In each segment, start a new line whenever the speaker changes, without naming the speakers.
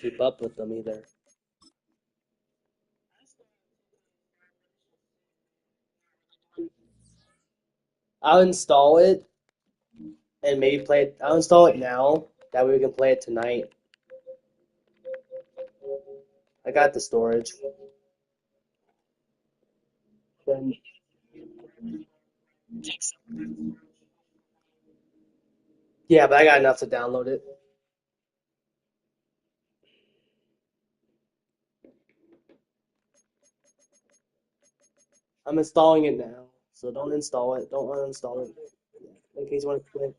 keep up with them either. I'll install it and maybe play it. I'll install it now. That way we can play it tonight. I got the storage. Then, yeah, but I got enough to download it. I'm installing it now, so don't install it. Don't uninstall it. In case you want to play.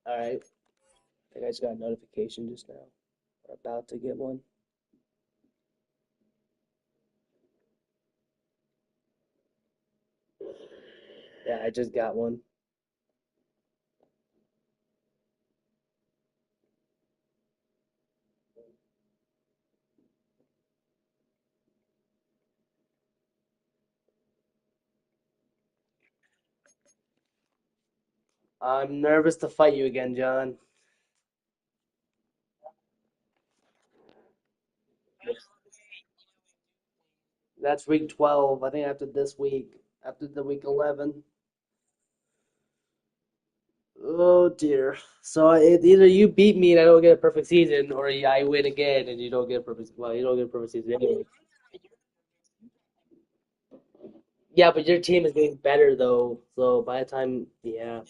All right. I think I just got a notification just now. We're about to get one. Yeah, I just got one. I'm nervous to fight you again, John. That's week 12. I think after this week, after the week 11. Oh dear. So either you beat me and I don't get a perfect season, or I win again and you don't get a perfect. Well, you don't get a perfect season anyway. Yeah, but your team is getting better though. So by the time, yeah,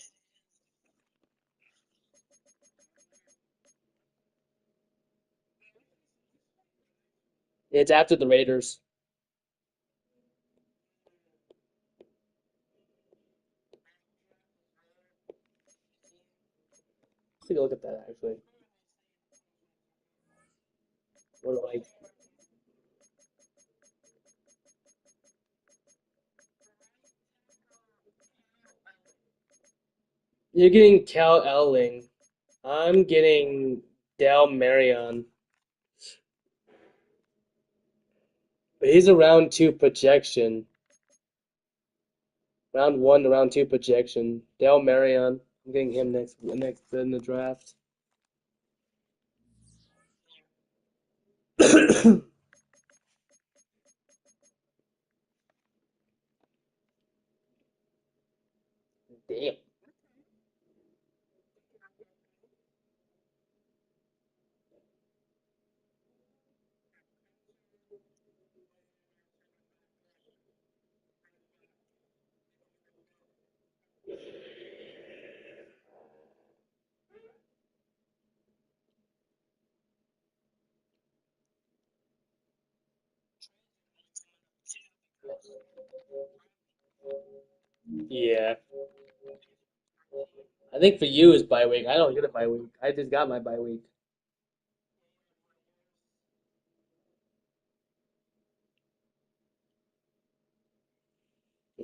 it's after the Raiders. Take a look at that actually. What do I? You're getting Cal Elling. I'm getting Dal Marion. But he's a round two projection. Round one to round two projection. Dale Marion. I'm getting him next in the draft. Damn. Yeah. I think for you is bye week. I don't get a bye week. I just got my bye week.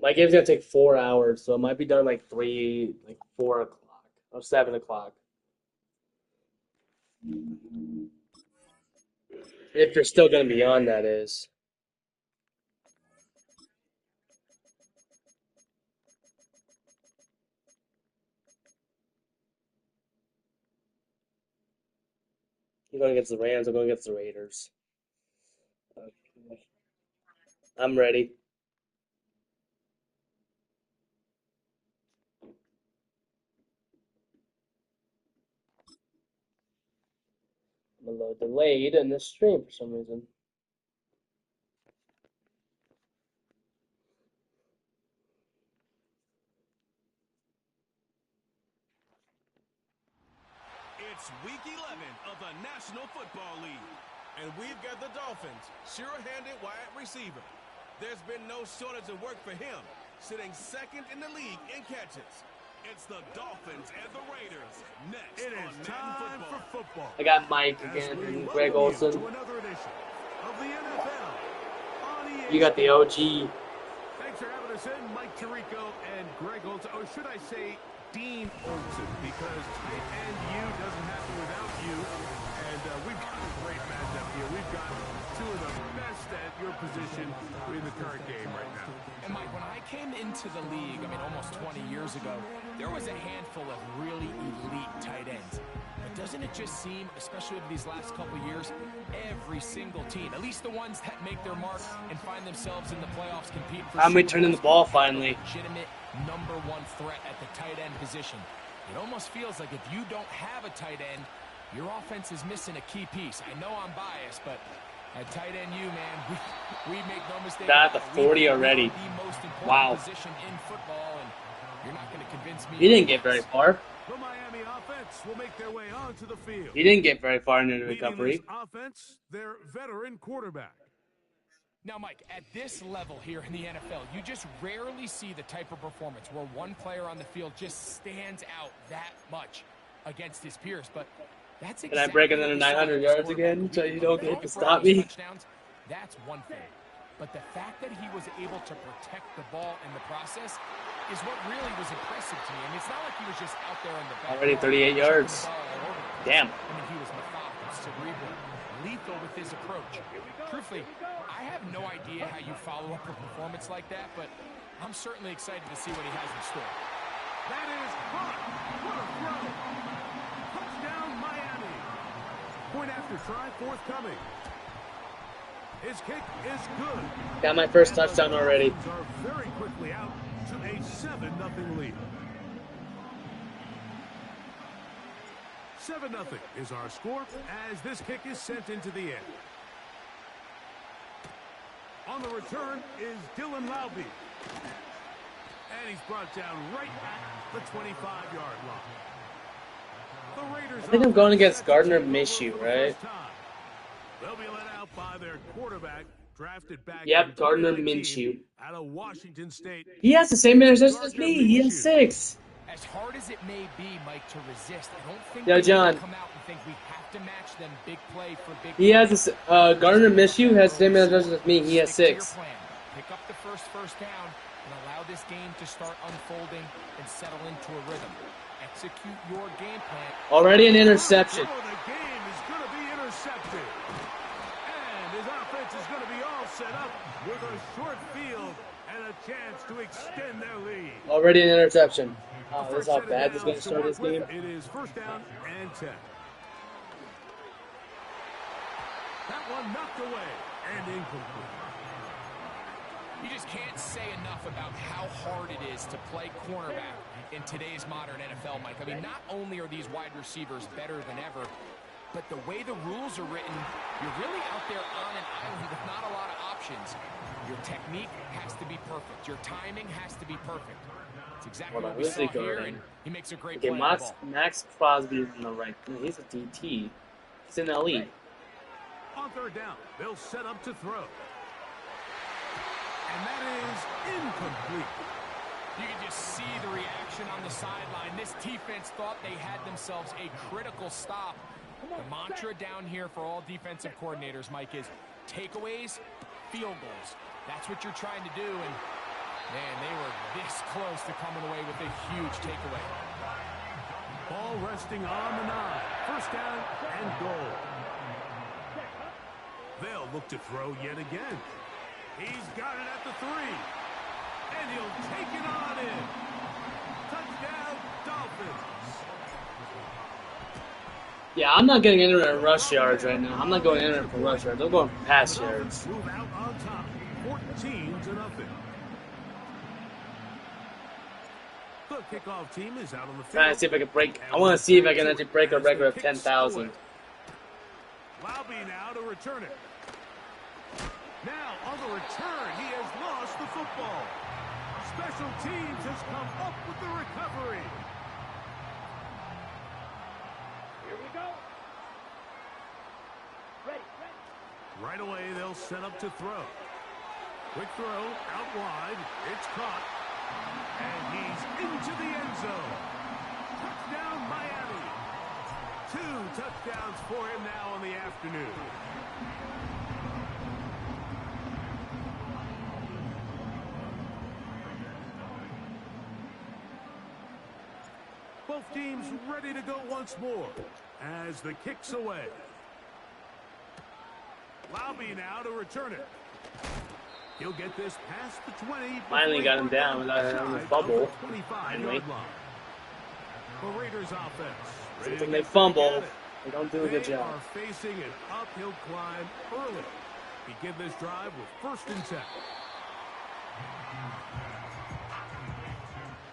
My game's gonna take 4 hours, so it might be done like 4 o'clock or 7 o'clock. If you're still gonna be on, that is. You're going against the Rams. I'm going against the Raiders. Okay. I'm ready. I'm a little delayed in this stream for some reason.
It's week 11 of the National Football League. And we've got the Dolphins, sure-handed wide receiver. There's been no shortage of work for him, sitting second in the league in catches. It's the Dolphins and the Raiders next
It
on
is
Madden
time for football.
I got Mike
As
again
we
and
welcome
Greg
you
Olson.
to another edition of the NFL on EA
You got the
Sports.
OG.
Thanks for having us in, Mike Tirico and Greg Olson. Or should I say Dean Olson, because tight end you doesn't happen without you. And we've got a great matchup here. We've got two of the best at your position in the current game right now.
And Mike, when I came into the league, almost 20 years ago, there was a handful of really elite tight ends. But doesn't it just seem, especially over these last couple of years, every single team, at least the ones that make their mark and find themselves in the playoffs, compete for
I'm
Super
returning the
Bowls,
ball
have
finally.
a legitimate #1 threat at the tight end position. It almost feels like if you don't have a tight end, your offense is missing a key piece. I know I'm biased, but at tight end, man, we make no mistake.
Got the 40 already.
The most important
Wow.
position in football, and you're not going to convince me.
He didn't get very far.
The Miami offense will make their way onto the field.
He didn't get very far into the
Leading
recovery.
this offense, their veteran quarterback.
Now, Mike, at this level here in the NFL, you just rarely see the type of performance where one player on the field just stands out that much against his peers. But that's exactly
Can I break
what
another
we saw
900
with
yards
this
again
quarterback.
so you don't get to
Throwing
stop
for all those
me?
touchdowns, that's one thing. But the fact that he was able to protect the ball in the process is what really was impressive to me. I mean, it's not like he was just out there in the back.
Already 38 yards. Damn.
I mean, he was methodical, cerebral, lethal with his approach. Truthfully, I have no idea how you follow up a performance like that, but I'm certainly excited to see what he has in store.
That is caught. What a throw. Touchdown, Miami. Point after try forthcoming. His kick is good.
Got my first touchdown already.
The Dolphins are very quickly out to a 7-0 lead. 7-0 is our score as this kick is sent into the air. On the return is Dylan Laube. And he's brought down right at the 25-yard line. The Raiders
I think I'm going against Gardner Minshew, right?
They'll be let out by their quarterback, drafted back
Yep,
in
Gardner
2019
Minshew.
out of Washington State.
He has the same interception as me. He has 6.
As hard as it may be, Mike, to resist, I don't think
Yo,
we
John.
come out and think we have to match them big play for big
He has
play.
this. Gardner Minshew has the same interception as me. He has
Stick to your
6.
plan. Pick up the first down and allow this game to start unfolding and settle into a rhythm. Execute your game plan.
Already an interception.
Oh, the game is going to be intercepted. And his offense is going to be all set up with a short field and a chance to extend their lead.
Already an interception. Oh, this
First
is how
set of
bad this is going to
downs
start
work
this game.
with. It is first down and 10. That one knocked away and incomplete.
You just can't say enough about how hard it is to play cornerback in today's modern NFL, Mike. I mean, not only are these wide receivers better than ever, but the way the rules are written, you're really out there on an island with not a lot of options. Your technique has to be perfect. Your timing has to be perfect. It's exactly what we saw here, and he makes a great
Okay,
play on the ball.
Max Crosby is in the right. He's a DT. He's in the lead.
On third down, they'll set up to throw. And that is incomplete.
You can just see the reaction on the sideline. This defense thought they had themselves a critical stop. The mantra down here for all defensive coordinators, Mike, is takeaways, field goals. That's what you're trying to do, and man, they were this close to coming away with a huge takeaway.
Ball resting on the 9. First down and goal. They'll look to throw yet again. He's got it at the 3. And he'll take it on in. Touchdown, Dolphins.
Yeah, I'm not getting anywhere in rush yards right now. I'm not going anywhere for rush yards. I'm going for pass yards.
Move out on top, 14-0. The kickoff team is out on the field.
Trying to see if I can break. I want to see if I can actually break a record of 10,000.
Laube now to return it. Now on the return, he has lost the football. Special teams has come up with the recovery. Here we go. Ready. Right away, they'll set up to throw. Quick throw, out wide. It's caught. And he's into the end zone. Touchdown, Miami. 2 touchdowns for him now in the afternoon. Both teams ready to go once more as the kick's away. Laube now to return it. He'll get this past the 20.
Finally got him down without having a bubble.
The 25-yard line. The Raiders offense
When they fumble, they don't do a good job.
They are facing an uphill climb early. Begin this drive with 1st and 10.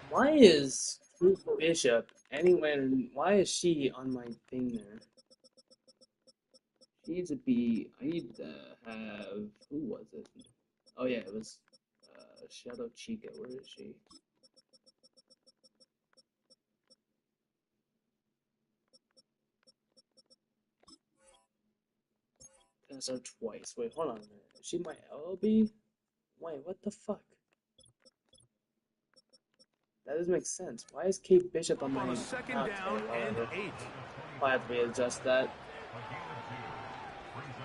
Why is Bishop anywhere? Why is she on my thing there? She needs to be. I need to have. Who was it? Oh yeah, it was Shadow Chica. Where is she? That's her twice. Wait, hold on a minute. Is she my LB? Wait, what the fuck? That doesn't make sense. Why is Kate Bishop on my
On a 2nd down and 8.
I have to readjust that.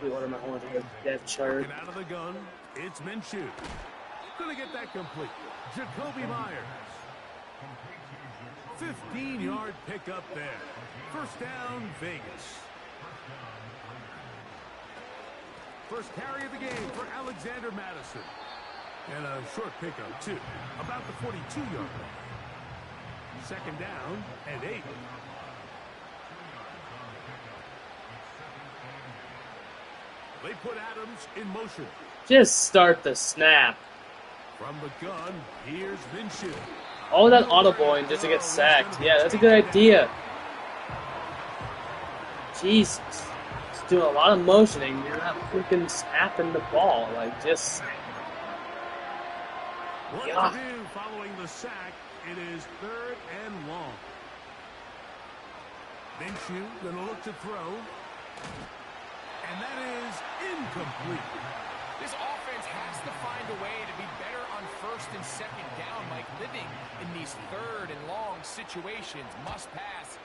Reorder my whole depth chart.
Looking out of the gun, it's Minshew. Gonna get that complete. Jacoby Myers. 15-yard pickup there. 1st down, Vegas. First carry of the game for Alexander Madison. And a short pickup, too. About the 42-yard line. 2nd down and 8. They put Adams in motion.
Just start the snap.
From the gun, here's Minshew.
All that autoballing just to get sacked. Yeah, that's a good idea. Jesus. Just doing a lot of motioning. You're not freaking snapping the ball. Like, just...
What
Yeah.
to do following the sack? It is 3rd and long. Minshew gonna look to throw. And that is incomplete.
This offense has to find a way to be better on 1st and 2nd down, Mike. Living in these 3rd and long situations, must pass,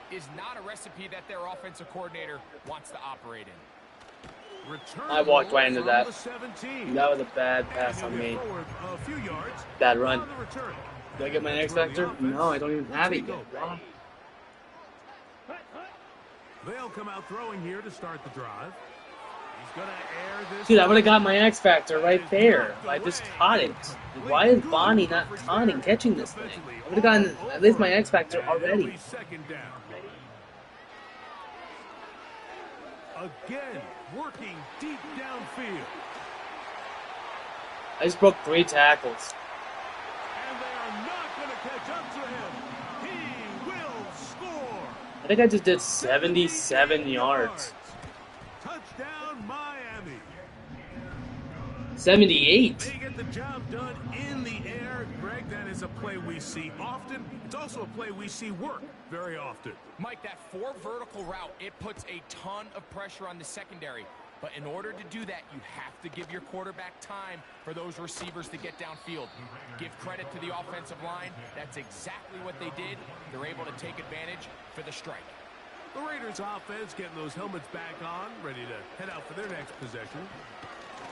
is not a recipe that their offensive coordinator wants to operate in.
Return
I walked right into
from
that.
the 17.
That was a bad pass on me.
A few yards
Bad run.
on the return.
Do I get my X Factor? No, I don't even have it yet. Wow.
They'll come out throwing here to start the drive. He's gonna air this.
Dude, I would have got my X Factor right there. I just caught it. Why is Bonnie not catching this thing? I would have gotten at least my X Factor already.
2nd down. Again, working deep downfield.
I just broke 3 tackles.
And they are not going to catch up to him. He will score.
I think I just did 77 yards.
Touchdown, Miami.
78.
They get the job done in the air. Greg, that is a play we see often. It's also a play we see work very often.
Mike, that 4 vertical route, it puts a ton of pressure on the secondary. But in order to do that, you have to give your quarterback time for those receivers to get downfield. Give credit to the offensive line. That's exactly what they did. They're able to take advantage for the strike.
The Raiders offense getting those helmets back on, ready to head out for their next possession.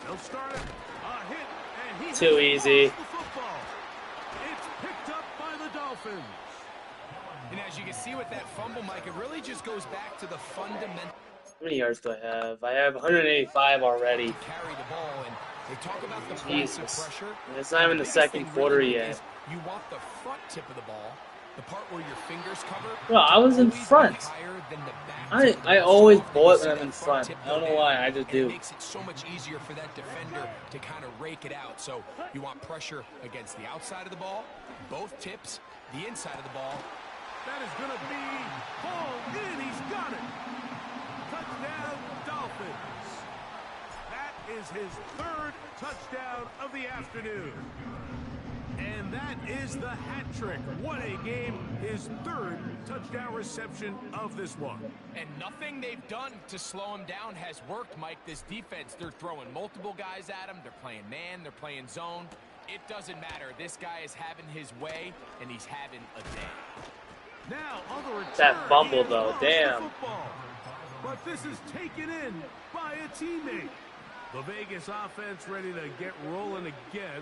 They'll start it. A hit, and he
Too easy.
the football. It's picked up by the Dolphins.
And as you can see with that fumble, Mike, it really just goes back to the fundamental.
How many yards do I have? I have 185 already.
Carry the ball, and they talk about the
Jesus.
points of pressure.
And it's not even the second quarter yet.
You want the front tip of the ball, the part where your fingers cover.
Bro, I was in
always be
front.
higher than the back tip of the
I
ball.
always
So
bullet
you
when
see
I'm in
that
front.
tip
I don't
go
know why,
down,
I just
and
do.
It makes it so much easier for that defender to kind of rake it out. So you want pressure against the outside of the ball, both tips, the inside of the ball.
That is going to be hauled in. He's got it. Touchdown, Dolphins. That is his 3rd touchdown of the afternoon. And that is the hat trick. What a game. His 3rd touchdown reception of this one.
And nothing they've done to slow him down has worked, Mike. This defense, they're throwing multiple guys at him. They're playing man. They're playing zone. It doesn't matter. This guy is having his way, and he's having a day.
Now on the return,
That fumble,
he
though,
lost the
damn.
football. But this is taken in by a teammate. The Vegas offense ready to get rolling again.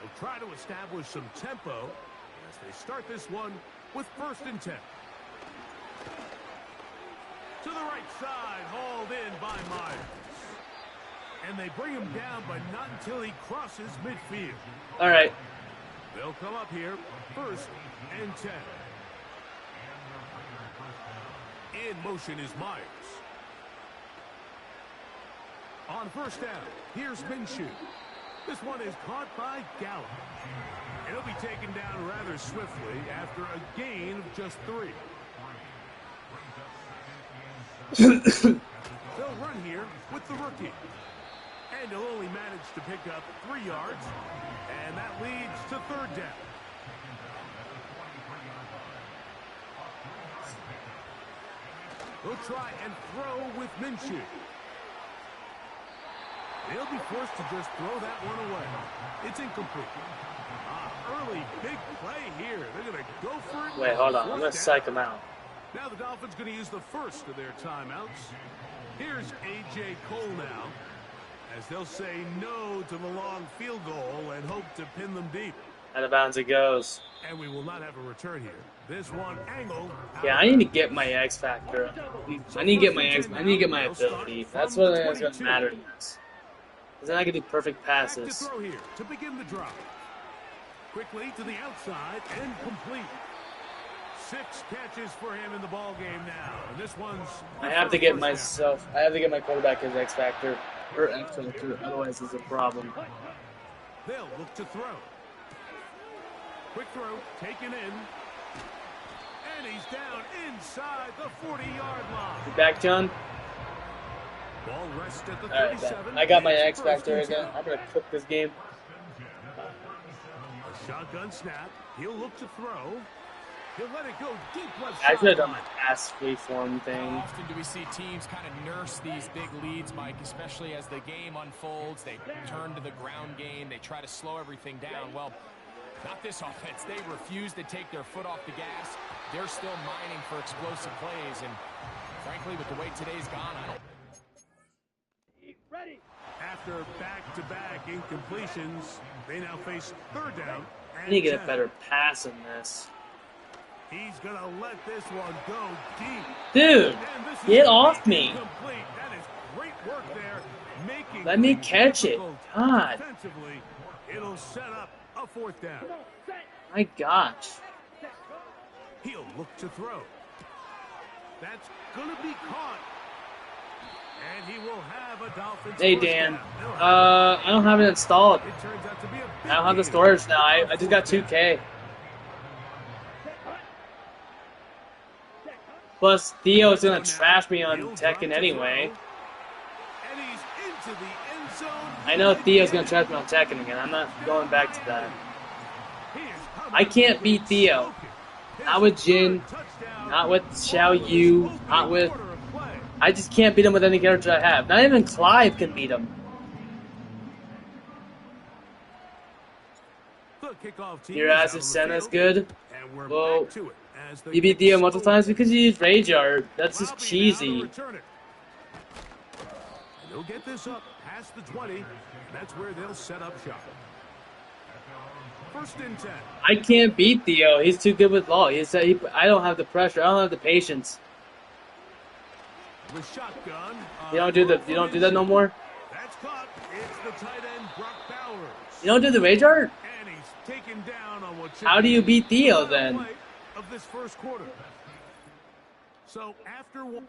They'll try to establish some tempo as they start this one with 1st and 10. To the right side, hauled in by Myers. And they bring him down, but not until he crosses midfield.
All right.
They'll come up here, 1st and 10. In motion is Myers. On first down, here's Minshew. This one is caught by Gallup. And he'll be taken down rather swiftly after a gain of just 3. They'll run here with the rookie. And he'll only manage to pick up 3 yards. And that leads to third down. He'll try and throw with Minshew. They'll be forced to just throw that one away. It's incomplete. Early big play here. They're going to go for it.
Wait, hold on. I'm going to psych him out.
Now the Dolphins going to use the first of their timeouts. Here's A.J. Cole now, as they'll say no to the long field goal and hope to pin them deep.
Out of bounds it goes.
And we will not have a return here. This one angled.
Yeah, I need to get my X factor. I need to get my ability. That's what is going to matter in this. Because then I can do perfect passes.
To throw here to begin the drive. Quickly to the outside and complete. 6 catches for him in the ball game now. And this one's.
I have to get my quarterback his X factor or X factor. Otherwise, it's a problem.
They'll look to throw. Quick throw, taken in. And he's down inside the 40-yard line.
Back, John.
Ball rests at the
37. Right, I got my X factor again. I'm going to cook this game.
A shotgun snap. He'll look to throw. He'll let it go deep left.
I should have done my pass freeform thing.
How often do we see teams kind of nurse these big leads, Mike, especially as the game unfolds? They turn to the ground game. They try to slow everything down. Well, not this offense. They refuse to take their foot off the gas. They're still mining for explosive plays. And frankly, with the way today's gone, I don't.
Ready. After back-to-back incompletions, they now face third down.
I need to get a better pass in this.
He's going to let this one go deep.
Dude, get off me.
That is great work there.
Let me catch it. God.
Defensively, it'll set up a fourth down.
My gosh.
He'll look to throw. That's going to be caught. And he will have a Dolphins.
Hey, Dan. I don't have it installed. I don't have the storage now. I just got 2K. Plus, Theo is going to trash me on Tekken anyway. I know Theo's going to trash me on Tekken again. I'm not going back to that. I can't beat Theo. Not with Jin. Not with Xiao Yu. Not with... I just can't beat him with any character I have. Not even Clive can beat him. Your ass is Senna's good? Well, you beat Theo multiple times because you used Rage Art. That's just cheesy.
They'll get this up past the 20. That's where they'll set up shop. First and 10.
I can't beat Theo. He's too good with ball. I don't have the pressure. I don't have the patience.
The shotgun.
You don't do that no more?
That's caught. It's the tight end Brock Bowers.
You don't do the Rage Art?
And he's taken down on what
how do you beat Theo then?
Of this first quarter. So after one,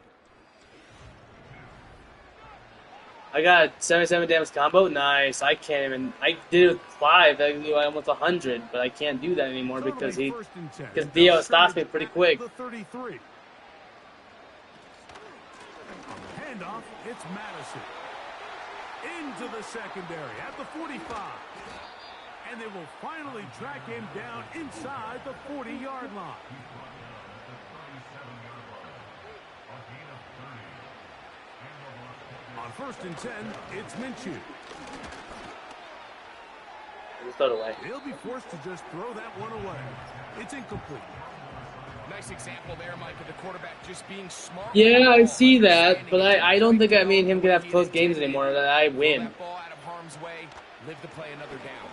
I got 77 damage combo. Nice. I can't even. I did it with Clive. I do almost 100, but I can't do that anymore because Theo stops me pretty quick.
The 33. Handoff. It's Madison into the secondary at the 45. And they will finally track him down inside the 40-yard line. On first and 10, it's Minshew.
Just throw it away.
He'll be forced to just throw that one away. It's incomplete.
Nice example there, Mike, of the quarterback just being smart.
Yeah, I see that, but I don't think me and him can have close games anymore. That I win.
That ball out of harm's way, live to play another down.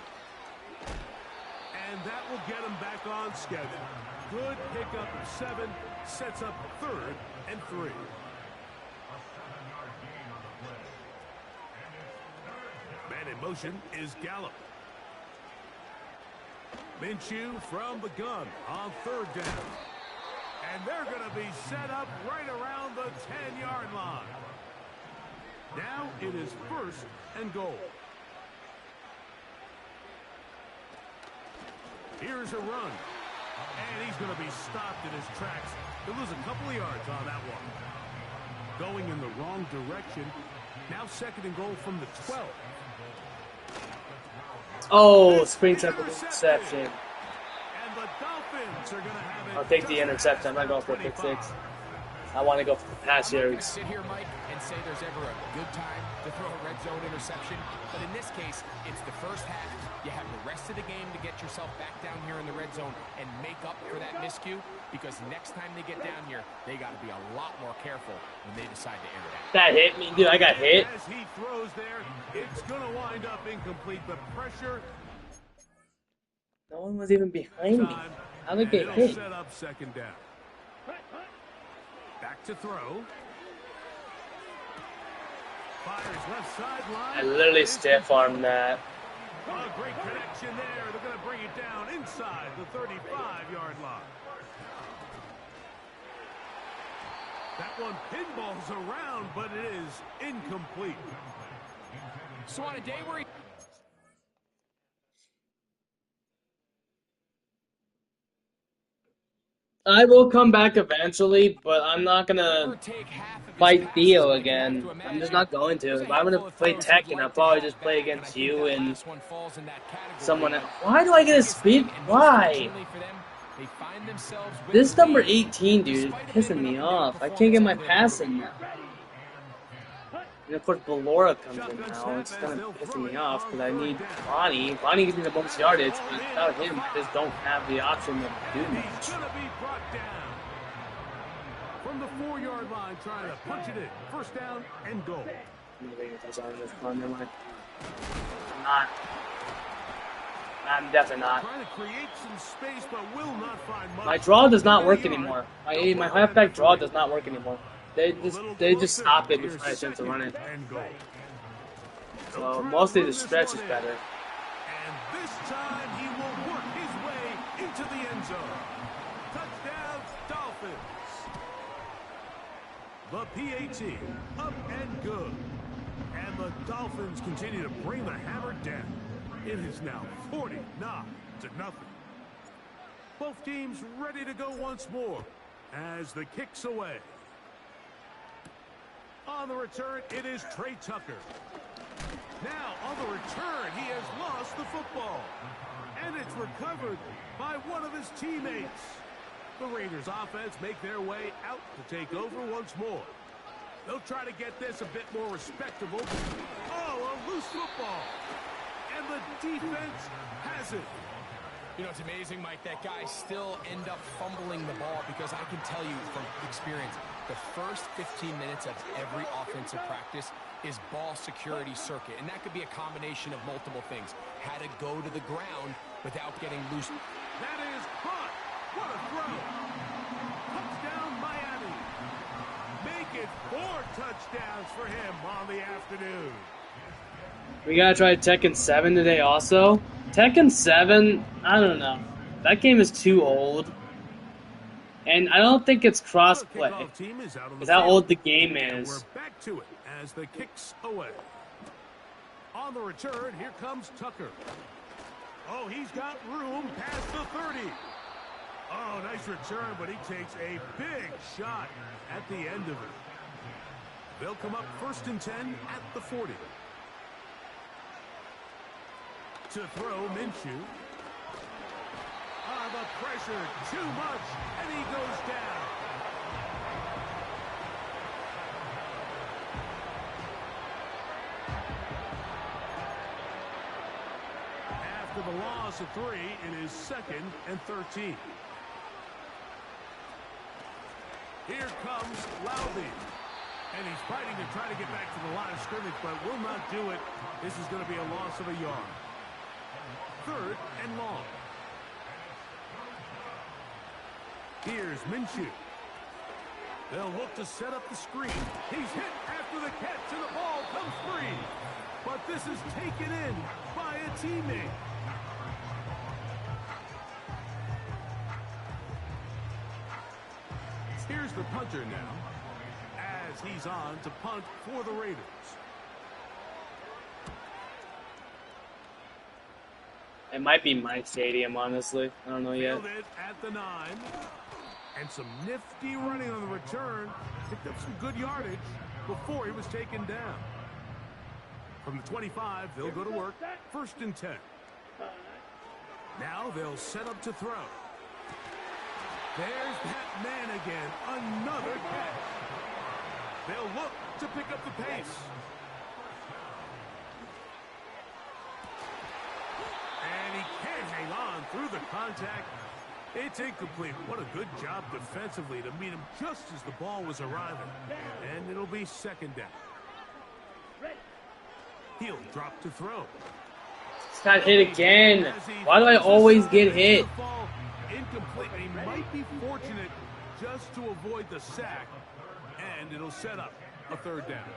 And that will get him back on schedule. Good pickup of 7, sets up third and 3. Man in motion is Gallup. Minshew from the gun on third down. And they're going to be set up right around the 10-yard line. Now it is 1st and goal. Here's a run. And he's going to be stopped in his tracks. He'll lose a couple of yards on that one. Going in the wrong direction. Now 2nd and goal from the 12.
Oh, spring tackle interception.
And the Dolphins are going to have it.
I'll take the interception. I'm not going for a pick 6. I want to go for the pass
I'm not going to
yards.
sit here, Mike, and say there's ever a good time to throw a red zone interception. But in this case, it's the first half. You have the rest of the game to get yourself back down here in the red zone and make up for that miscue. Because next time they get down here, they got to be a lot more careful when they decide to enter that.
That hit me, dude. I got hit.
As he throws there, it's going to wind up incomplete. The pressure.
No one was even behind me. How did I get
It'll
hit?
set up 2nd down. Back to throw. Fires left sideline.
I literally stiff-armed that.
A great connection there. They're going to bring it down inside the 35-yard line. That one pinballs around, but it is incomplete.
So on a day where he...
I will come back eventually, but I'm not gonna fight Theo again. I'm just not going to. If I'm gonna play Tekken, I'll probably just play against you and someone else. Why do I get a speed? Why? This number 18, dude, is pissing me off. I can't get my pass in now. And of course, Ballora comes in now. It's kind of pissing me off because I need Bonnie. Bonnie gives me the most yardage, but without him, I just don't have the option to do much.
He's going to be brought down. From the 4-yard line, trying to punch it in. 1st down and goal.
I'm definitely not.
Trying to create some space, but will not find much.
My draw does not work anymore. My halfback draw does not work anymore. They just stop it before I attempt to run it. So mostly the stretch is better.
And this time he will work his way into the end zone. Touchdown, Dolphins. The PAT up and good. And the Dolphins continue to bring the hammer down. It is now 49-0. Both teams ready to go once more as the kick's away. On the return, it is Trey Tucker. Now, on the return, he has lost the football. And it's recovered by one of his teammates. The Raiders offense make their way out to take over once more. They'll try to get this a bit more respectable. Oh, a loose football. And the defense has it.
You know, it's amazing, Mike, that guys still end up fumbling the ball because I can tell you from experience, the first 15 minutes of every offensive practice is ball security circuit. And that could be a combination of multiple things. How to go to the ground without getting loose.
That is caught. What a throw. Touchdown, Miami. Make it 4 touchdowns for him on the afternoon.
We gotta try Tekken 7 today also. Tekken 7, I don't know. That game is too old. And I don't think it's crossplay. It's how old the game is.
We're back to it as the kicks away. On the return, here comes Tucker. Oh, he's got room past the 30. Oh, nice return, but he takes a big shot at the end of it. They'll come up 1st and 10 at the 40. To throw, Minshew. Ah, the pressure, too much, and he goes down. After the loss of 3, it is 2nd and 13. Here comes Loudby. And he's fighting to try to get back to the line of scrimmage, but will not do it. This is going to be a loss of a yard. 3rd and long. Here's Minshew. They'll look to set up the screen. He's hit after the catch, and the ball comes free. But this is taken in by a teammate. punter now, as he's on to punt for the Raiders.
It might be my stadium, honestly. I don't know yet.
Fielded at the 9. And some nifty running on the return. Picked up some good yardage before he was taken down. From the 25, they'll go to work. 1st and 10. Now they'll set up to throw. There's that man again. Another catch. They'll look to pick up the pace. And he can't hang on through the contact. It's incomplete. What a good job defensively to meet him just as the ball was arriving. And it'll be 2nd down. He'll drop to throw.
Just got hit again. Why do I always get hit?
Incomplete. He might be fortunate just to avoid the sack. And it'll set up a 3rd down.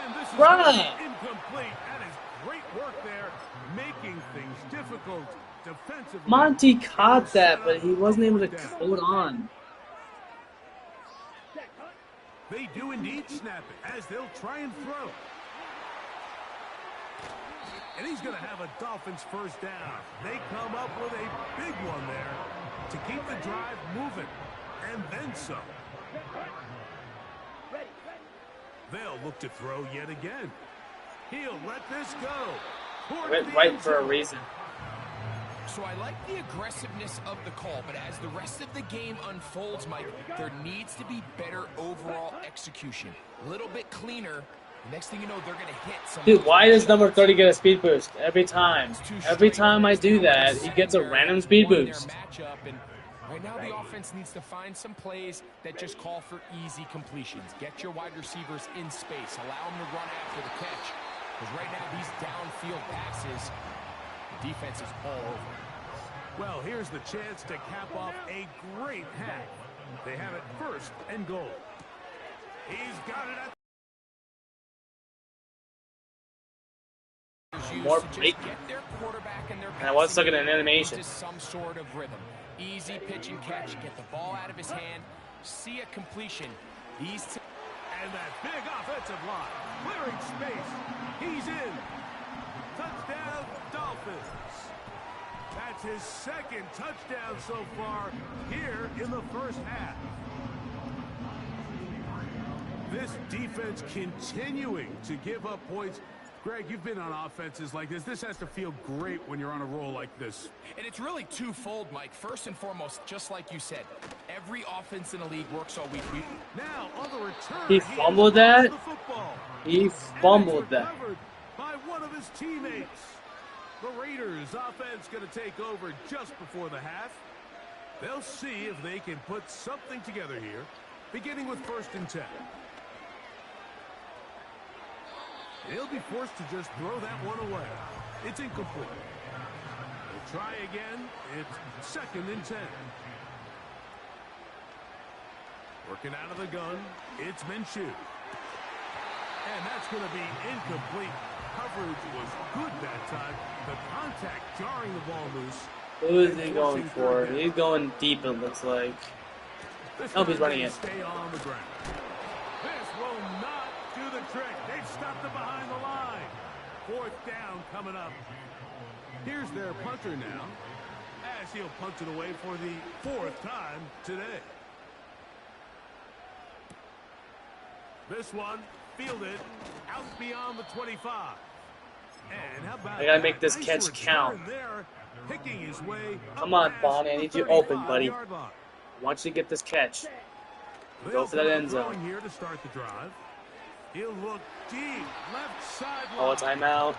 And this is incomplete. That is great work there, making things difficult defensively.
Monty caught that, but he wasn't able to hold on.
They do indeed snap it as they'll try and throw. And he's going to have a Dolphins 1st down. They come up with a big one there to keep the drive moving. And then some. They'll look to throw yet again. He'll let this go.
Went right for a reason.
So I like the aggressiveness of the call, but as the rest of the game unfolds, Mike, there needs to be better overall execution. A little bit cleaner. Next thing you know, they're going to hit some.
Dude, why does number 30 get a speed boost? Every time. Every time I do that, he gets a random speed boost.
Right now, the offense needs to find some plays that just call for easy completions. Get your wide receivers in space. Allow them to run after the catch. Because right now, these downfield passes, the defense is all over.
Well, here's the chance to cap off a great half. They have it 1st and goal. He's got it at
More break. And I was stuck in an animation.
Some sort of rhythm. Easy pitch and catch. Get the ball out of his hand. See a completion. These two.
And that big offensive line. Clearing space. He's in. Touchdown, Dolphins. That's his 2nd touchdown so far here in the 1st half. This defense continuing to give up points. Greg, you've been on offenses like this. This has to feel great when you're on a roll like this.
And it's really twofold, Mike. First and foremost, just like you said, every offense in the league works all week.
Now, on the return,
he fumbled that? He fumbled that.
By one of his teammates. The Raiders offense going to take over just before the half. They'll see if they can put something together here, beginning with 1st and 10. He'll be forced to just throw that one away. It's incomplete. They'll try again. It's 2nd and 10. Working out of the gun. It's Minshew. And that's going to be incomplete. Coverage was good that time. The contact jarring the ball loose.
Who is he going for? He's going deep, it looks like. Oh, he's running it.
Stay on the ground. This will not do the trick. They've stopped it behind the line. 4th down coming up. Here's their punter now, as he'll punt it away for the 4th time today. This one fielded out beyond the 25. And how about
I gotta make this catch count.
There, picking his way.
Come on, Bonnie. I need you open, buddy. I want you to get this catch. Go for that end zone.
Here to start the drive. He'll look deep, left sideline.
Oh, timeout.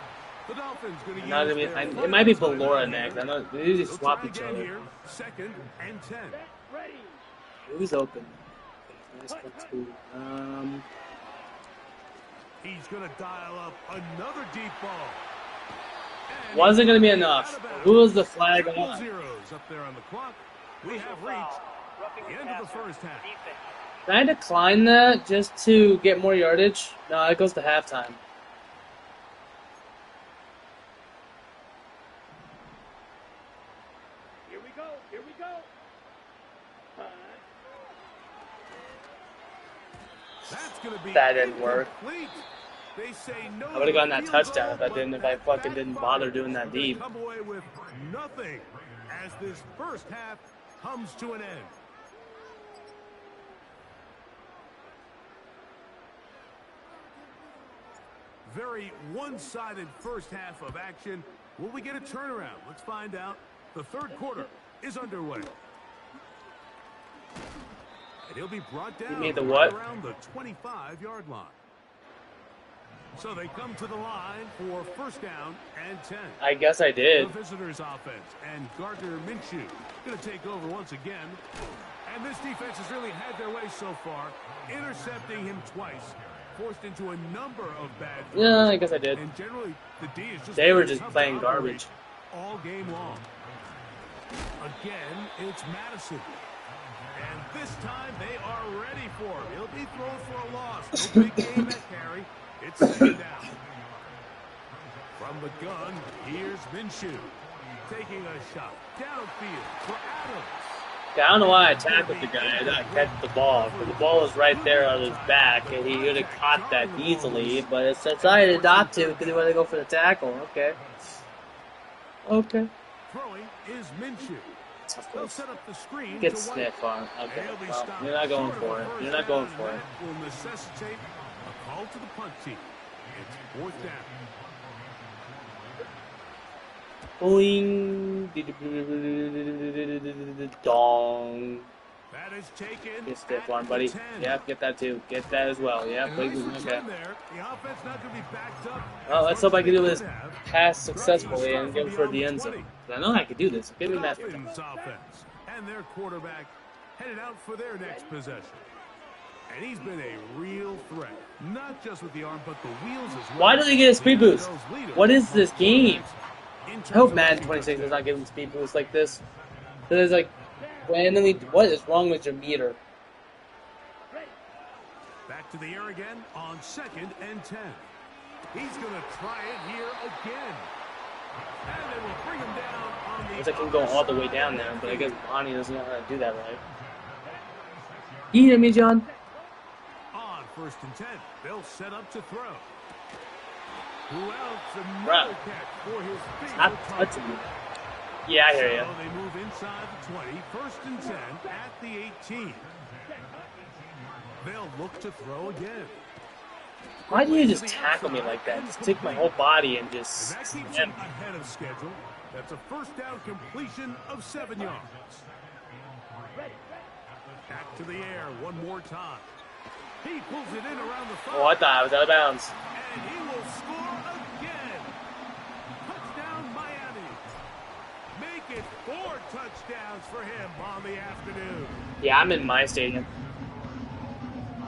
The Dolphins going to
Not gonna be, it might be Belora next. I know they usually swap each other.
Here, 2nd and 10.
Who's open?
He's going to dial up another deep ball. And
wasn't gonna be enough. Who was the flag on?
Zeros up there on the clock. We have reached the end of the 1st half.
Can I decline that just to get more yardage? No, it goes to halftime.
Here we go. Here we go. That's going to be
That didn't work.
incomplete. They say no
I would have gotten that
field
touchdown
goal,
if I
but
fucking
that
didn't bother
backfires.
doing that
They're gonna
deep.
come away with nothing as this first half comes to an end. Very one-sided first half of action. Will we get a turnaround? Let's find out. The third quarter is underway. And he'll be brought down
You made the what?
around the 25-yard line. So they come to the line for first down and 10.
I guess I did.
The visitors' offense, and Gardner Minshew going to take over once again. And this defense has really had their way so far, intercepting him twice, forced into a number of bad throws.
Yeah, I guess I did.
And generally, the D is just
They were
really
just
tough
playing
to operate
garbage.
all game long. Again, it's Madison. And this time, they are ready for him. He'll be thrown for a loss. No big game at carry. It's second down. From the gun, here's Minshew. Taking a shot downfield for Adams.
I don't know why I tackled the guy. I didn't catch the ball. But the ball was right there on his back, and he could have caught that easily. But it's decided not to because he wanted to go for the tackle. Okay. Okay.
Throwing is Minshew. They'll set up the screen.
Get
to White.
sniff on. Okay.
They'll be
Well,
stopped
you're not going
short of
for
a
it.
first
You're not going
down,
for it.
and that will necessitate a call to the punt team. It's fourth down.
Boing. Dong.
That is taken.
Get stiff
at
one,
the
buddy.
10.
Yep, get that too. Get that as well. Yep.
And
Please.
nice
Okay.
return there. The offense not going to be backed up.
Well,
as
let's
much
hope I
as
can
they
do this
could have.
pass successfully and get him for the end zone. I know I can do this. Give me
The
that.
Dolphins offense and their quarterback headed out for their next possession. And he's been a real threat, not just with the arm, but the wheels as well.
Why do they get a speed boost? What is this game? I hope Madden 26 does not give him speed boost like this. There's like, randomly, what is wrong with your meter?
Back to the air again on second and 10. He's going to try it here again. And they will bring him down on the
I guess I can go all the way down there, but I guess Bonnie doesn't know how to do that right. You hear me, John?
on first and 10. They'll set up to throw. Who else?
Bruh.
Another catch for his
Stop
favorite
touching me. Yeah, I hear you.
So they move inside the 20, first and 10 at the 18. They'll look to throw again.
Why do you just tackle me like that? Just take my whole body and
And
just
that keeps
slam
him ahead of schedule. That's a first down completion of 7 yards. Back to the air one more time. He pulls it in around the 5.
Oh, I thought I was out of bounds.
And he will score again. Touchdown, Miami. Make it 4 touchdowns for him on the afternoon.
Yeah, I'm in my stadium.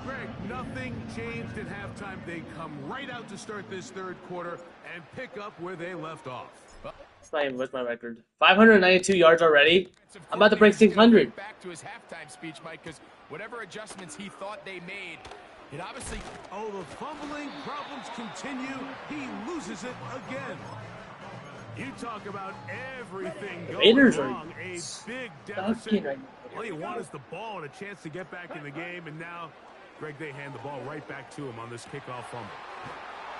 Greg, nothing changed at halftime. They come right out to start this third quarter and pick up where they left off.
It's not even with my record. 592 yards already. I'm about to break 600.
Back to his halftime speech, Mike, because whatever adjustments he thought they made, it obviously.
Oh, the fumbling problems continue. He loses it again. You talk about everything going
Raiders are
wrong. A big
sucking
deficit.
right now.
All you want is the ball and a chance to get back in the game. And now, Greg, they hand the ball right back to him on this kickoff fumble.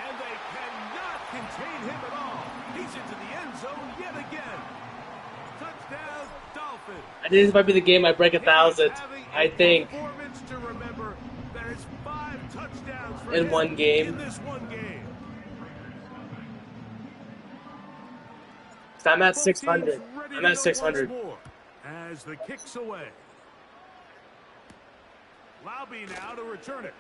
And they cannot contain him at all. He's into the end zone yet again. Touchdown, Dolphins.
I think this might be the game I break 1,000. I think.
Performance to remember. That is 5 touchdowns for
In
him
one game.
In this one game.
So I'm at
Both
600.
teams ready
I'm
to
at
go
600.
once more as the kick's away. Laube now to return it.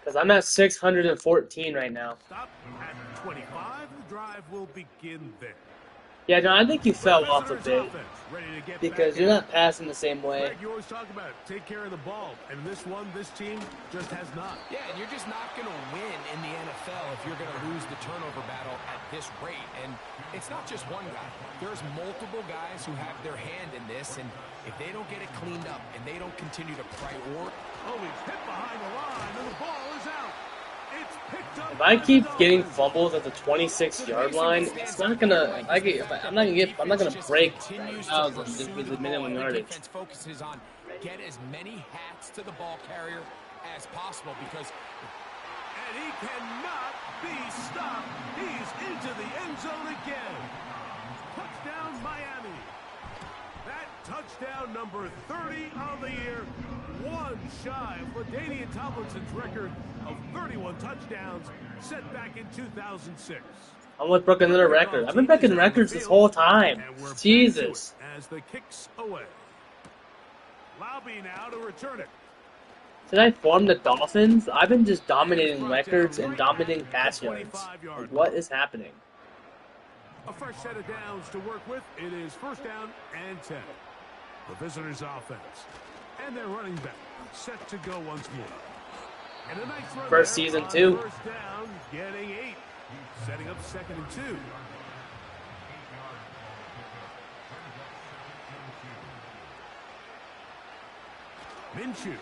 Because I'm at 614 right now.
Stop at 25. The drive will begin there.
Yeah, John, I think you fell off a
Visitors
bit.
offense ready to get
Because
back
you're
in.
not passing the same way.
Greg, you always talk about it. Take care of the ball. And this one, this team just has not.
Yeah, and you're just not going to win in the NFL if you're going to lose the turnover battle at this rate. And it's not just one guy. There's multiple guys who have their hand in this, and if they don't get it cleaned up and they don't continue to prioritize.
Oh, he's hit behind the line, and the ball is out. It's picked up.
If I
by
keep
the
getting
Dolphins.
fumbles at the 26-yard line, it's not gonna. I'm not gonna break 1,000 just because of minimum yardage.
Defense focuses on get as many hats to the ball carrier as possible because...
And he cannot be stopped. He's into the end zone again. Touchdown, Miami. That touchdown number 30 of the year. One shy of LaDainian Tomlinson's record of 31 touchdowns set back in 2006.
I'm with broken another record. I've been breaking records this whole time. Jesus.
As the kicks away. Laube now to return it.
Since I formed the Dolphins, I've been just dominating records and dominating pass yards. Like, what is happening?
A fresh set of downs to work with. It is first down and 10. The visitors' offense. And their running back set to go once more. And a nice run
First season, too.
First down, getting 8. Setting up 2nd and 2. Minshew.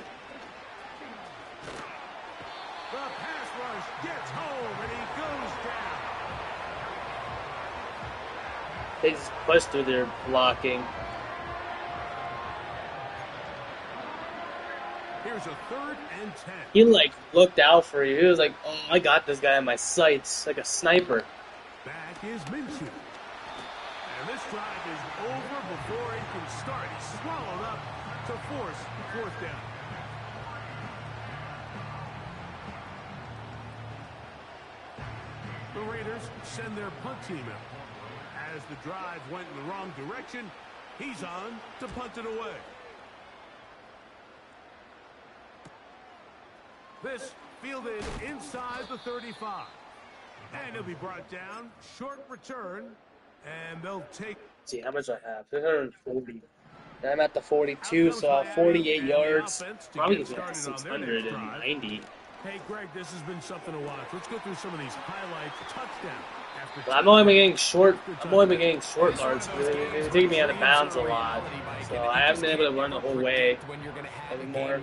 The pass rush gets home, and he goes down.
They just pushed through their blocking.
Here's a 3rd and 10.
He, like, looked out for you. He was like, oh, I got this guy in my sights, like a sniper.
Back is Minshew. And this drive is over before it can start. He's swallowed up to force 4th down. The Raiders send their punt team out. As the drive went in the wrong direction, he's on to punt it away. This fielded inside the 35. And he'll be brought down. Short return. And they'll take...
Let's see, how much do I have? 340. I'm at the 42, so I'll have 48 yards. Probably get to 690.
Hey, Greg, this has been something to watch. Let's go through some of these highlights. Touchdown.
But I've only been getting short. I'm only been getting short yards. They're taking me out of bounds a lot, so I haven't been able to run the whole way anymore.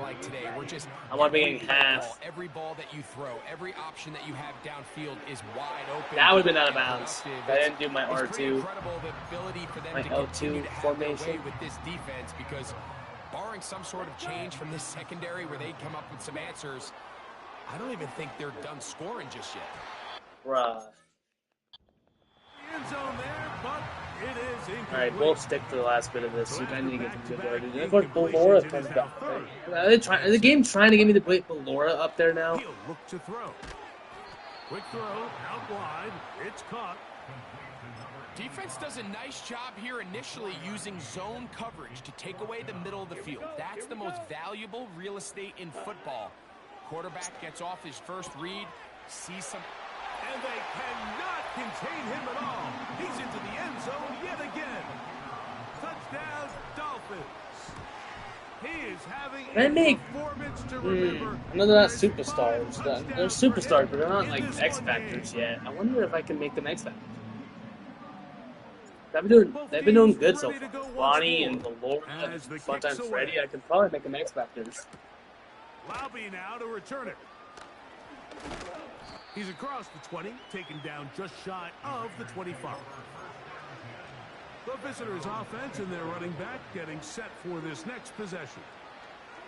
I'm only getting half.
Every ball that you throw, every option that you have downfield is wide open.
That would have been out of bounds. I didn't do my R2, my L2 formation.
With this defense, because barring some sort of change from this secondary where they come up with some answers, I don't even think they're done scoring just yet.
Bruh.
End zone there, but it is incomplete.
Alright, we'll stick to the last bit of this. I need to get some good yardage. And of course, Ballora comes back. Is the game trying to get me to put Ballora up there now?
He'll look to throw. Quick throw, out wide. It's caught.
Defense does a nice job here initially using zone coverage to take away the middle of the field. That's the most valuable real estate in football. Quarterback gets off his first read, sees some...
And they cannot contain him at all. He's into the end zone yet again. Touchdown, Dolphins. He is having a performance to remember.
None of that superstars. They're superstars, but they're not like X Factors yet. I wonder if I can make them X Factors. They've been doing good so far. Bonnie and Ballora and sometimes Freddy. I could probably make them X Factors.
Laube now to return it. He's across the 20, taken down just shy of the 25. The visitors' offense and their running back getting set for this next possession.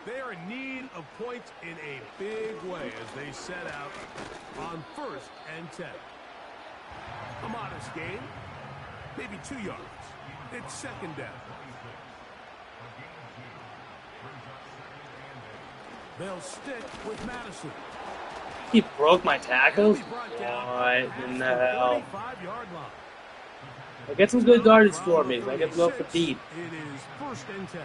They are in need of points in a big way as they set out on 1st and 10. A modest gain, maybe 2 yards. It's 2nd down. They'll stick with Madison.
He broke my tackles? What in the hell? Well, get some good yardage for me. I get to go for deep.
It is 1st and 10.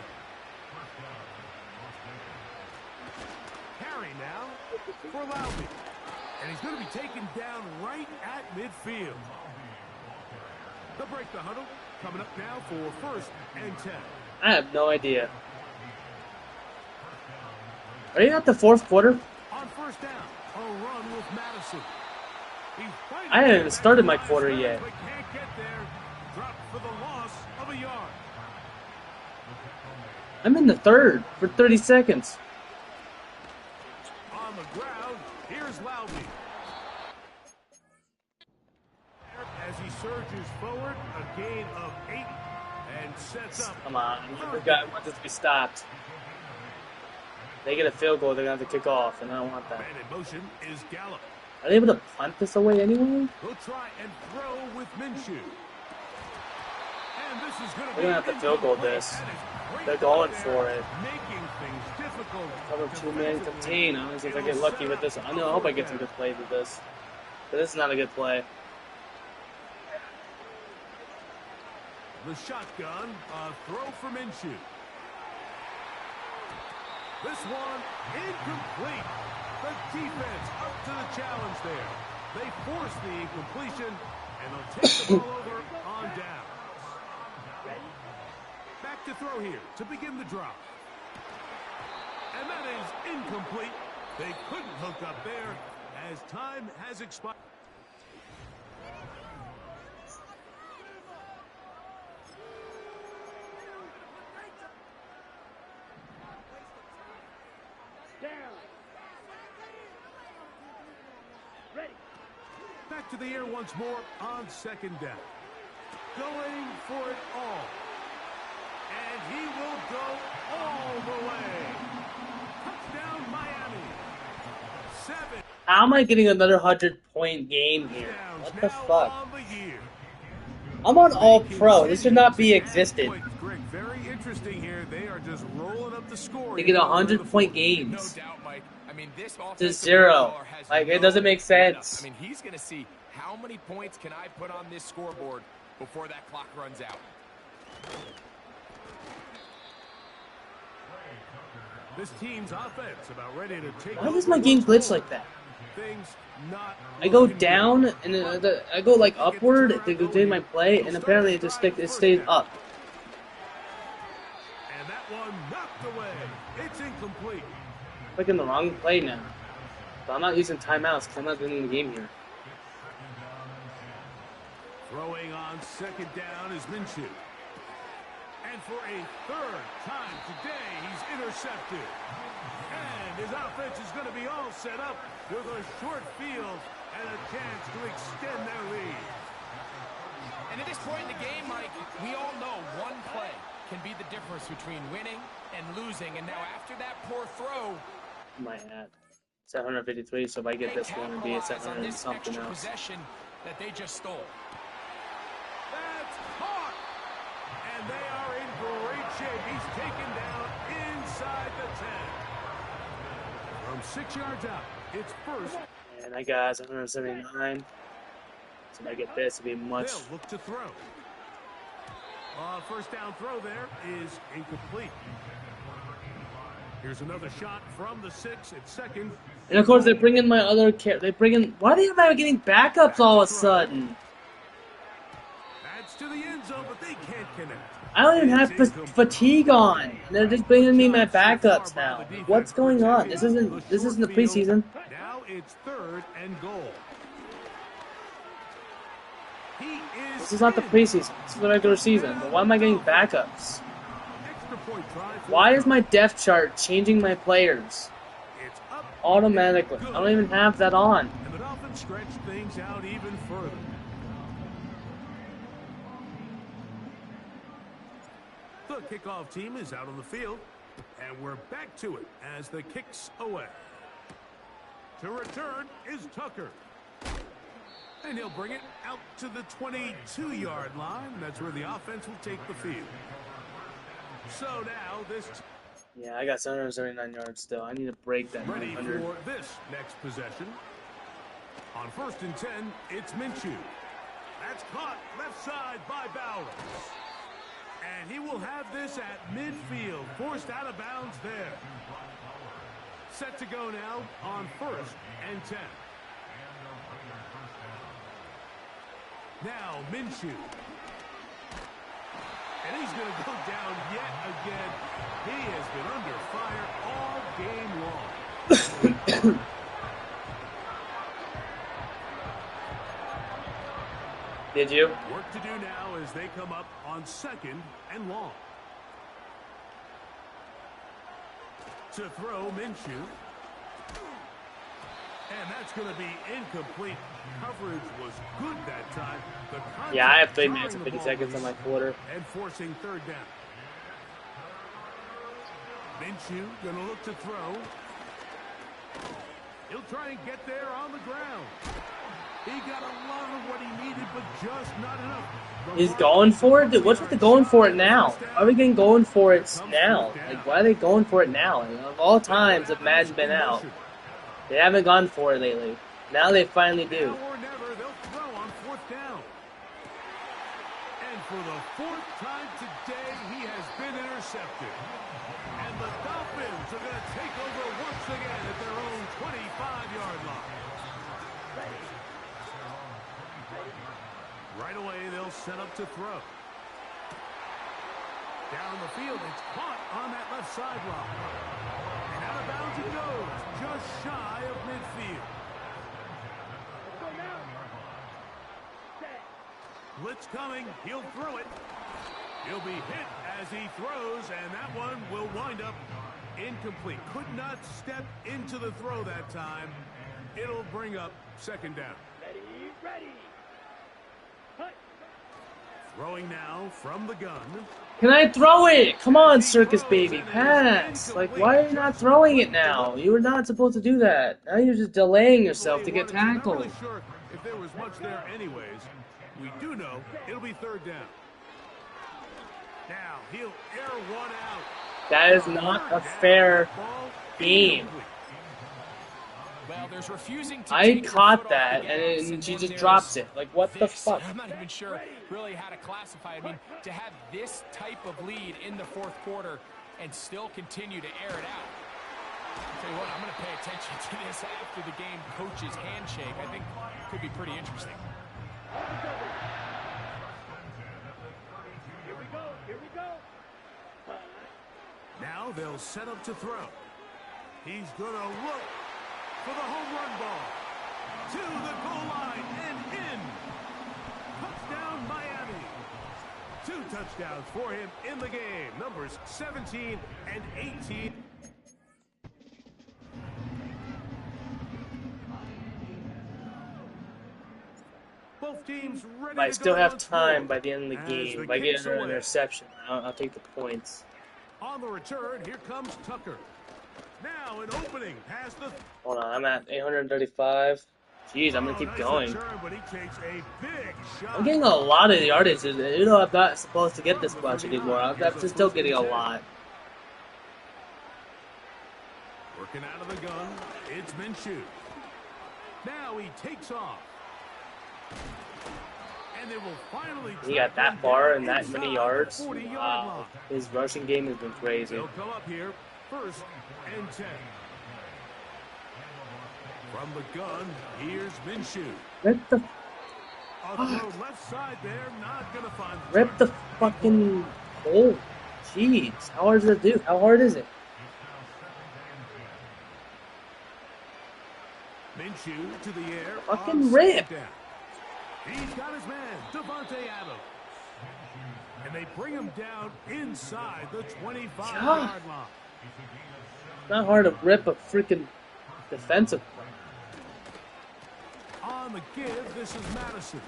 Harry now for Laube. And he's going to be taken down right at midfield. They'll break the huddle. Coming up now for 1st and 10.
I have no idea. Are you at the 4th quarter?
On 1st down. A run with Madison.
I haven't even started my quarter yet.
But can't get there. Dropped for the loss of a yard.
I'm in the 3rd for 30 seconds.
On the ground, here's Laube. As he surges forward, a gain of 8 and sets up.
Come on, I want this to be stopped. They get a field goal, they're going to have to kick off, and I don't want that.
Man in motion is Gallup.
Are they able to punt this away anyway?
He'll try and throw with Minshew. And this is going to
They're going to have to field goal this. They're going for it.
Making things difficult.
Cover 2-man contain. I don't know if I get lucky with this. I hope I get some good plays with this. But this is not a good play.
The shotgun, throw for Minshew. This one incomplete. The defense up to the challenge there. They force the incompletion, and they'll take the ball over on down. Back to throw here to begin the drop. And that is incomplete. They couldn't hook up there as time has expired. Back to the air once more on second down. Going for it all. And he will go all the way. Touchdown, Miami. 7.
How am I getting another 100-point game here? What the fuck? I'm on All-Pro. This should not be existed.
Greg, very interesting here. They are just rolling up the score.
They get 100-point games.
No doubt, Mike. I mean, this
To 0. Like, it doesn't make sense.
I mean, he's going to see how many points can I put on this scoreboard before that clock runs out.
This team's offense about ready to take.
Why does my game glitch like that? I go down and I go like upward to do my play, and apparently it just stays up.
And that one knocked away. It's incomplete.
Clicking the wrong play now. But I'm not using timeouts because I'm not winning the game here.
Throwing on second down is Minshew. And for a third time today, he's intercepted. And his offense is going to be all set up with a short field and a chance to extend their lead.
And at this point in the game, Mike, we all know one play can be the difference between winning and losing. And now after that poor throw,
My hat. 753, so if I get this one, it'd be a 700 and something else.
Possession that they just stole.
That's caught! And they are in great shape. He's taken down inside the 10. From 6 yards out, it's first.
And I got 179. So if I get this, it'd be much.
They'll look to throw. First down throw there is incomplete. Here's another shot from the 6 at second.
And of course, they bring in my other they bring in. Why am I getting backups all of a sudden?
That's to the end zone, but they can't connect.
I don't even have fatigue on. They're just bringing me my backups now. What's going on? This isn't the preseason.
Now it's third and goal.
This is not the preseason. This is the regular season. But why am I getting backups? Why is my depth chart changing my players automatically? I don't even have that on.
And the Dolphins stretch things out even further. The kickoff team is out on the field, and we're back to it as the kicks away. To return is Tucker. And he'll bring it out to the 22-yard line. That's where the offense will take the field. So now this...
Yeah, I got 779 yards still. I need to break that 900.
Ready for this next possession. On 1st and 10, it's Minshew. That's caught left side by Bowers. And he will have this at midfield. Forced out of bounds there. Set to go now on 1st and 10. Now Minshew. And he's going to go down yet again. He has been under fire all game long.
Did you?
Work to do now as they come up on 2nd and long. To throw Minshew. And that's going to be incomplete. Coverage was good that time.
Yeah, I have 3 minutes and 50 seconds on my quarter.
And forcing 3rd down. Minshew gonna look to throw. He'll try and get there on the ground. He got a lot of what he needed, but just not enough.
He's going for it? Dude, what's with the going for it now? Why are we getting going for it now? Like, why are they going for it now? Like, of all times that Madden's been out, they haven't gone for it lately. Now they finally do.
Now or never, they'll throw on 4th down. And for the 4th time today, he has been intercepted. And the Dolphins are going to take over once again at their own 25-yard line. Right away, they'll set up to throw. Down the field, it's caught on that left sideline. And out of bounds it goes, just shy of midfield. Blitz coming, he'll throw it. He'll be hit as he throws, and that one will wind up incomplete. Could not step into the throw that time. It'll bring up 2nd down. Ready. Throwing now from the gun.
Can I throw it? Come on, circus baby, pass. Like, why are you not throwing it now? You were not supposed to do that. Now you're just delaying yourself to get tackled.
I'm not really sure if there was much there anyways. We do know it'll be 3rd down. Now he'll air one out.
That is not a fair game.
Well, there's refusing to
I caught that, and then she just drops it. Like, what the fuck?
I'm not even sure really how to classify it. I mean, to have this type of lead in the 4th quarter and still continue to air it out. I'll tell you what, I'm going to pay attention to this after the game coach's handshake. I think it could be pretty interesting.
Here we go. Now they'll set up to throw. He's going to look for the home run ball. To the goal line and in. Touchdown, Miami. 2 touchdowns for him in the game. Numbers 17 and 18. Both teams ready
I
to
still
go
have
once
time
more.
by the end of the
As
game.
the
If I get
kick's
an
away.
interception, I'll take the points.
On the return, here comes Tucker. Now an opening past the...
Hold on, I'm at 835. Jeez, I'm gonna keep
nice
going.
return, but he takes a big shot.
I'm getting a lot of yardage. You know, I'm not supposed to get this much anymore. I'm just still getting a lot.
Working out of the gun, it's Minshew. Now he takes off. And they will finally...
He got that far and that many yards.
40-yard
Wow,
line.
his rushing game has been crazy.
They'll come up here, 1st and 10. From the gun, here's Minshew.
Rip the,
A throw left side there, not gonna find the
rip the fucking hole. Jeez, how hard does it do? How hard is it?
Minshew to the air.
Fucking
on
rip.
2nd down. He's got his man, Devontae Adams. And they bring him down inside the 25-yard line.
Not hard to rip a freaking defensive play.
On the give, this is Madison.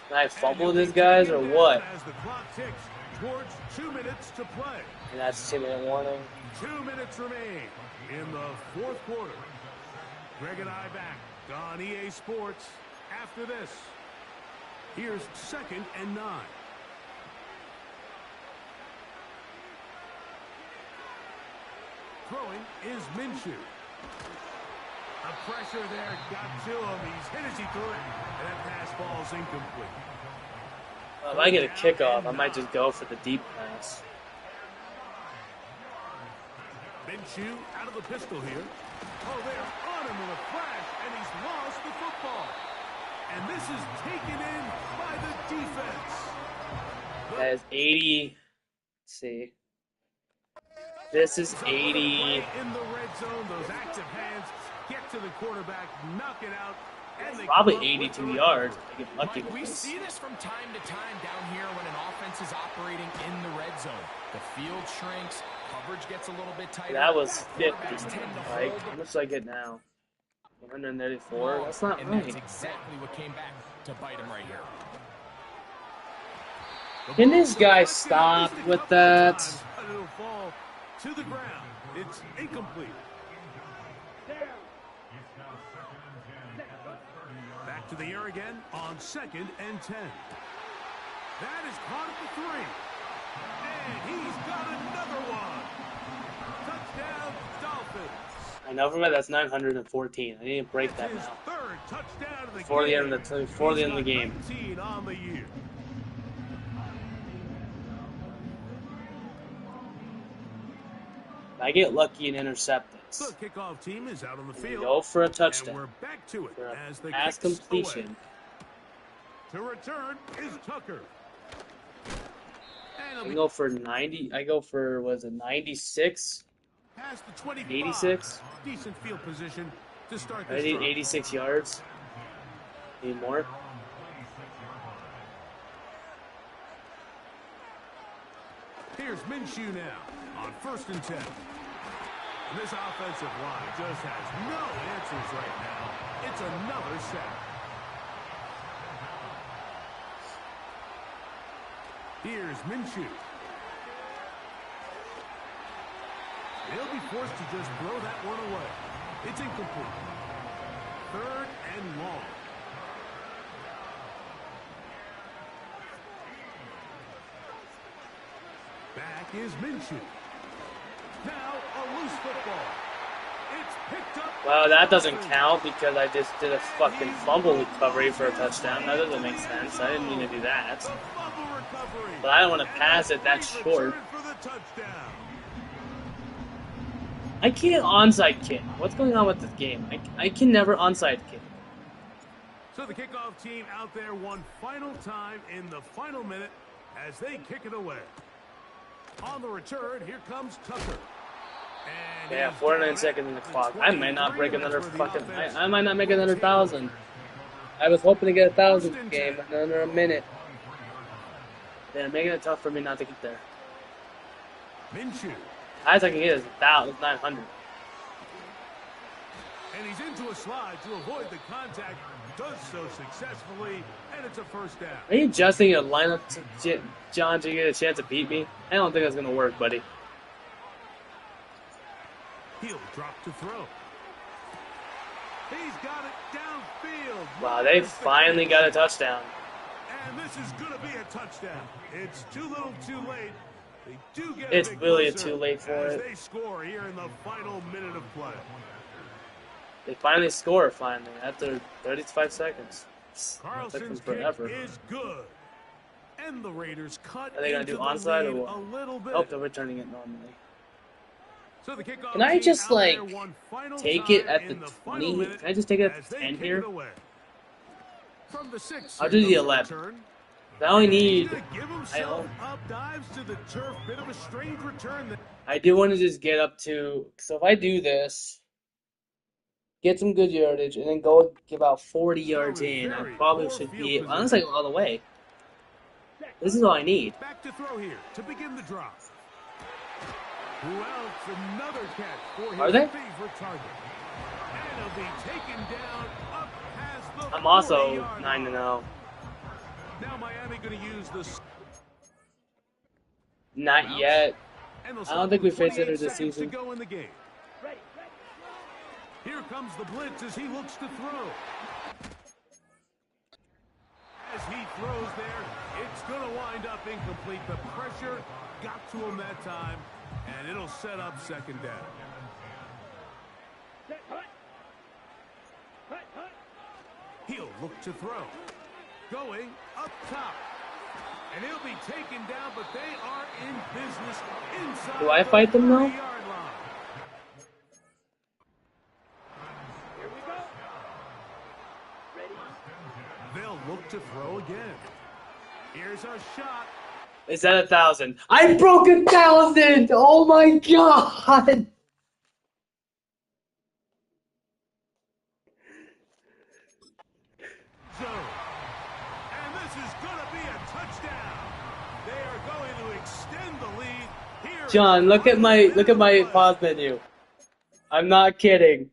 Can I fumble these guys or what?
As the clock ticks towards 2 minutes to play.
And that's a 2-minute warning.
2 minutes remain in the 4th quarter. Greg and I back on EA Sports after this. Here's 2nd and 9. Throwing is Minshew. The pressure there got to him. He's hit as he threw it, and that pass ball's incomplete.
If I get a kickoff, I might just go for the deep pass.
Minshew out of the pistol here. Oh, they're on him with a flash, and he's lost the football. And this is taken in by the defense.
That is 80. Let's see. This is 80.
In the red zone, those active hands get to the quarterback, knock it out, and they
Probably
come up with
82
the
yards. I get lucky
Mike,
with
we
this.
see this from time to time down here when an offense is operating in the red zone. The field shrinks, coverage gets a little bit tighter.
That was 50.
Quarterbacks tend to
Like,
hold
how
the
much did I get now? 134?
ball,
That's not
and
right.
that's exactly what came back to bite him right here.
Can this guy stop with that?
But it'll fall to the ground. It's incomplete. Back to the air again on 2nd and 10. That is caught at the 3. And he's got another one. Touchdown, Dolphins.
I know for me that's 914. I need to break that
His
now.
third touchdown of the
Before the
game.
end of the game.
19 on the year.
I get lucky and intercept this.
The kickoff team is out on the field.
Go for a
And
touchdown.
we're back to it
For a
as the
pass
kicks
completion.
away. To return is Tucker.
I go for 90. I go for, was it 96?
Past the 25.
86?
Decent field position to start
I
this
need
drive.
86 yards. Need more.
Here's Minshew now on 1st and 10. And this offensive line just has no answers right now. It's another sack. Here's Minshew. He'll be forced to just throw that one away. It's incomplete. 3rd and long. Back is Minshew. Now a loose football. It's picked up.
Well, that doesn't count because I just did a fucking fumble recovery for a touchdown. That doesn't make sense. I didn't mean to do that.
The fumble recovery.
But I don't want to pass it that short.
Return for the touchdown.
I can't onside kick. What's going on with this game? I can never onside kick.
So the kickoff team out there one final time in the final minute as they kick it away. On the return, here comes Tucker. And
Yeah,
he's
49
got it.
seconds in the clock. I might not
23
break
minutes
another
for the
fucking.
offense.
I might not make another 1,000. I was hoping to get 1,000 this game in under a minute. Yeah, making it tough for me not to get there.
Minshew.
Highest I can get is 900.
And he's into a slide to avoid the contact. Does so successfully, and it's a first down.
Are you adjusting your lineup, John, to get a chance to beat me? I don't think that's gonna work, buddy.
He'll drop to throw. He's got it downfield.
Wow, they finally got a touchdown.
And this is going to be a touchdown. It's too little, too late. They do get
It's
a big
really
closer
too late for
as
it.
they score here in the final minute of play.
They finally score, finally, after 35 seconds. It took them
Carlson's
forever.
kick is good. And the Raiders cut
Are they gonna
into
do
the
onside or
lead
what?
a little bit.
Oh, they're returning it normally.
So the kickoff
Can I
team
just,
out
like,
there one final
take it
time
at
in
the
final
20?
minute
Can I just take it
as
at
they
the 10
kick
here?
it away. From the 6,
I'll do the 11. I only need.
Give himself up, dives to the turf. Bit of a strange return.
I do want to just get up to. So if I do this, get some good yardage, and then go about 40 yards in, I probably should be. Unless I go all the way. This is all I need.
Back to throw here to begin the drop. Who else? Another catch for his
Are they?
favorite target. And he'll be taken down up past the
I'm also
40-yard
9-0.
line. Now Miami going to use this.
Not yet.
And they'll
I
stop
don't think we
with
faced
28
it this
seconds
season.
to go in the game. Here comes the blitz as he looks to throw. As he throws there, it's going to wind up incomplete. The pressure got to him that time, and it'll set up second down. He'll look to throw. Going up top. And he'll be taken down, but they are in business inside.
Do I fight them, though?
the 30-yard line. They'll look to throw again. Here's a shot.
Is that 1,000? I broke 1,000! Oh my god!
Zone. And this is going to be a touchdown. They are going to extend the lead here.
John, look at my pause menu. I'm not kidding.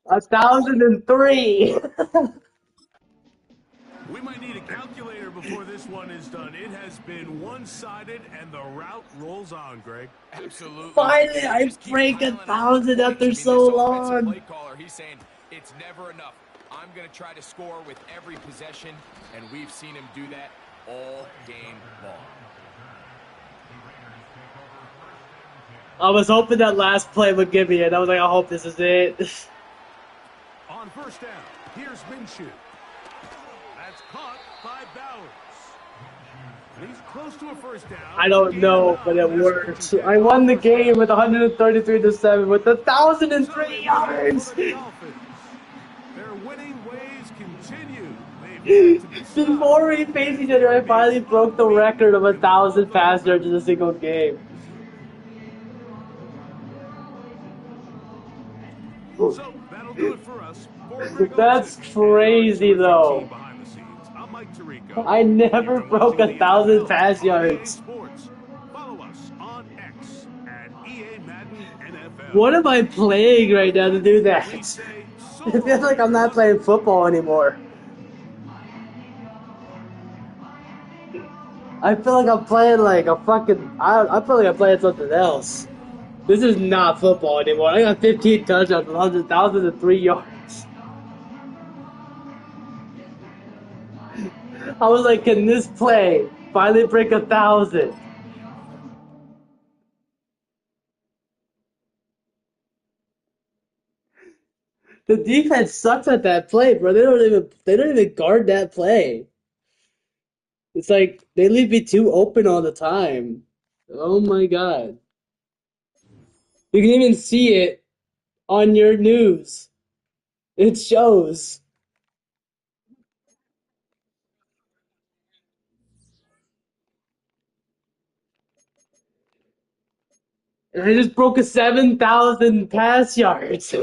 1,003.
We might need a calculator, before this one is done. It has been one-sided, and the route rolls on, Greg.
Absolutely.
Finally,
They
I
just keep
break
piling on
1,000
points.
after
I mean,
so
this offensive
long.
play caller, he's saying it's never enough. I'm going to try to score with every possession, and we've seen him do that all game long.
I was hoping that last play would give me it. I was like, I hope this is it.
On first down, here's Minshew. That's caught by Bowers. And he's close to a first down.
I don't know, but it worked. I won the game with 133-7 with 1,003 yards.
Their winning ways continue. They've yet to be stopped.
Before we faced each other, I finally broke the record of 1,000 pass yards in a single game.
So that'll do it for us.
That's crazy, though.
I'm Mike Tirico.
I never broke 1,000 pass yards.
Follow us on X at EA Madden NFL.
What am I playing right now to do that? It feels like I'm not playing football anymore. I feel like I'm playing like a fucking... I feel like I'm playing something else. This is not football anymore. I got 15 touchdowns with 1,003 yards. I was like, can this play finally break 1,000? The defense sucks at that play, bro. They don't even guard that play. It's like they leave me too open all the time. Oh my god. You can even see it on your news. It shows. And I just broke a 7,000 pass yards.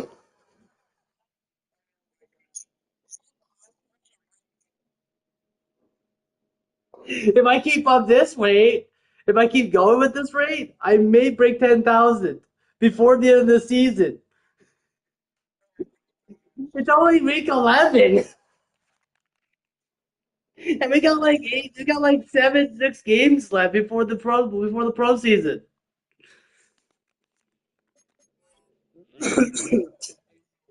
If I keep up this rate, if I keep going with this rate, I may break 10,000 before the end of the season. It's only week 11. And we got like 6 games left before the pro season.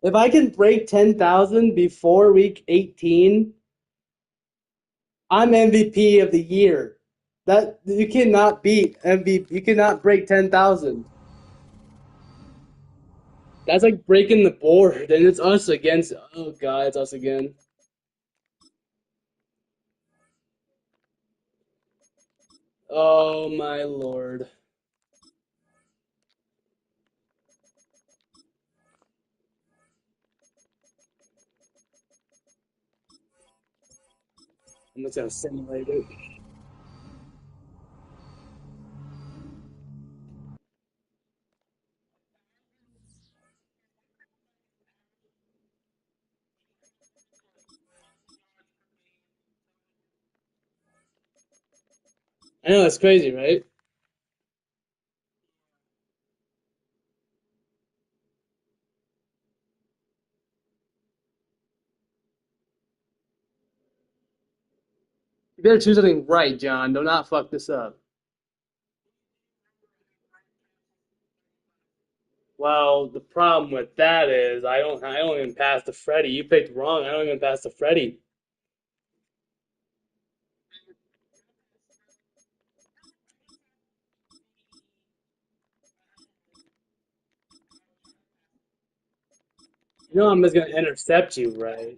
If I can break 10,000 before week 18, I'm MVP of the year. That you cannot beat MVP. You cannot break 10,000. That's like breaking the board, and it's us against. Oh god, it's us again. Oh my lord. I'm just gonna simulate it. I know it's crazy, right? You better choose something right, John. Do not fuck this up. Well, the problem with that is I don't even pass the Freddy. You picked wrong. I don't even pass the Freddy. You know I'm just gonna intercept you, right?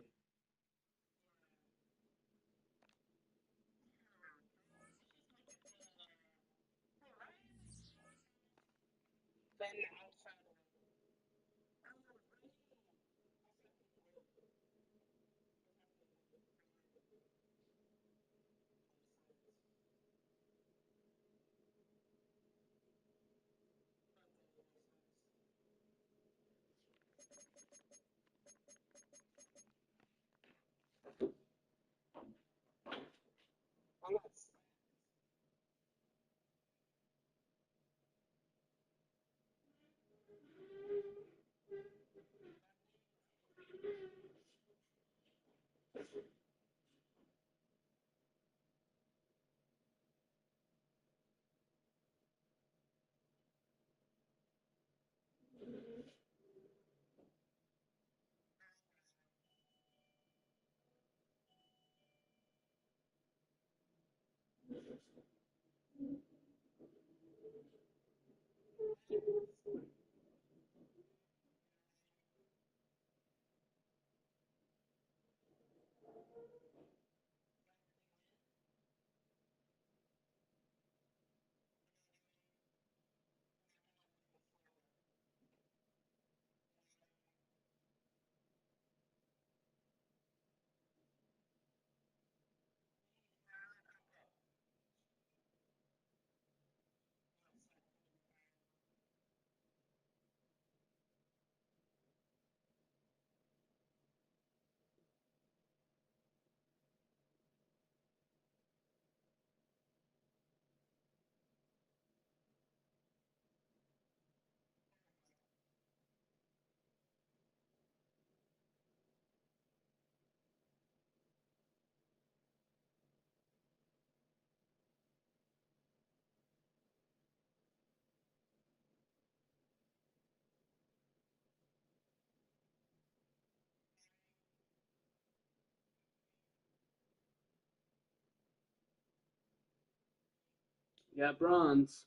You got bronze.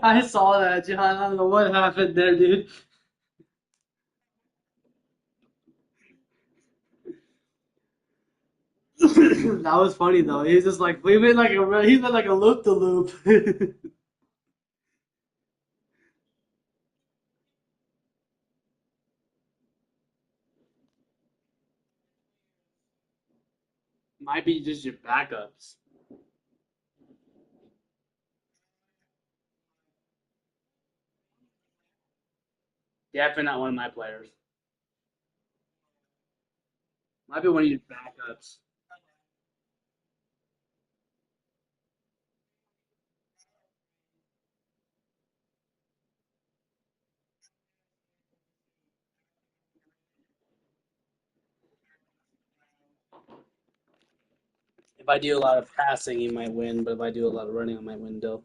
I saw that, John. I don't know what happened there, dude. That was funny though. He's just like he made like a loop to loop. Might be just your backups. Definitely not one of my players. Might be one of your backups. If I do a lot of passing, he might win, but if I do a lot of running, I might win still.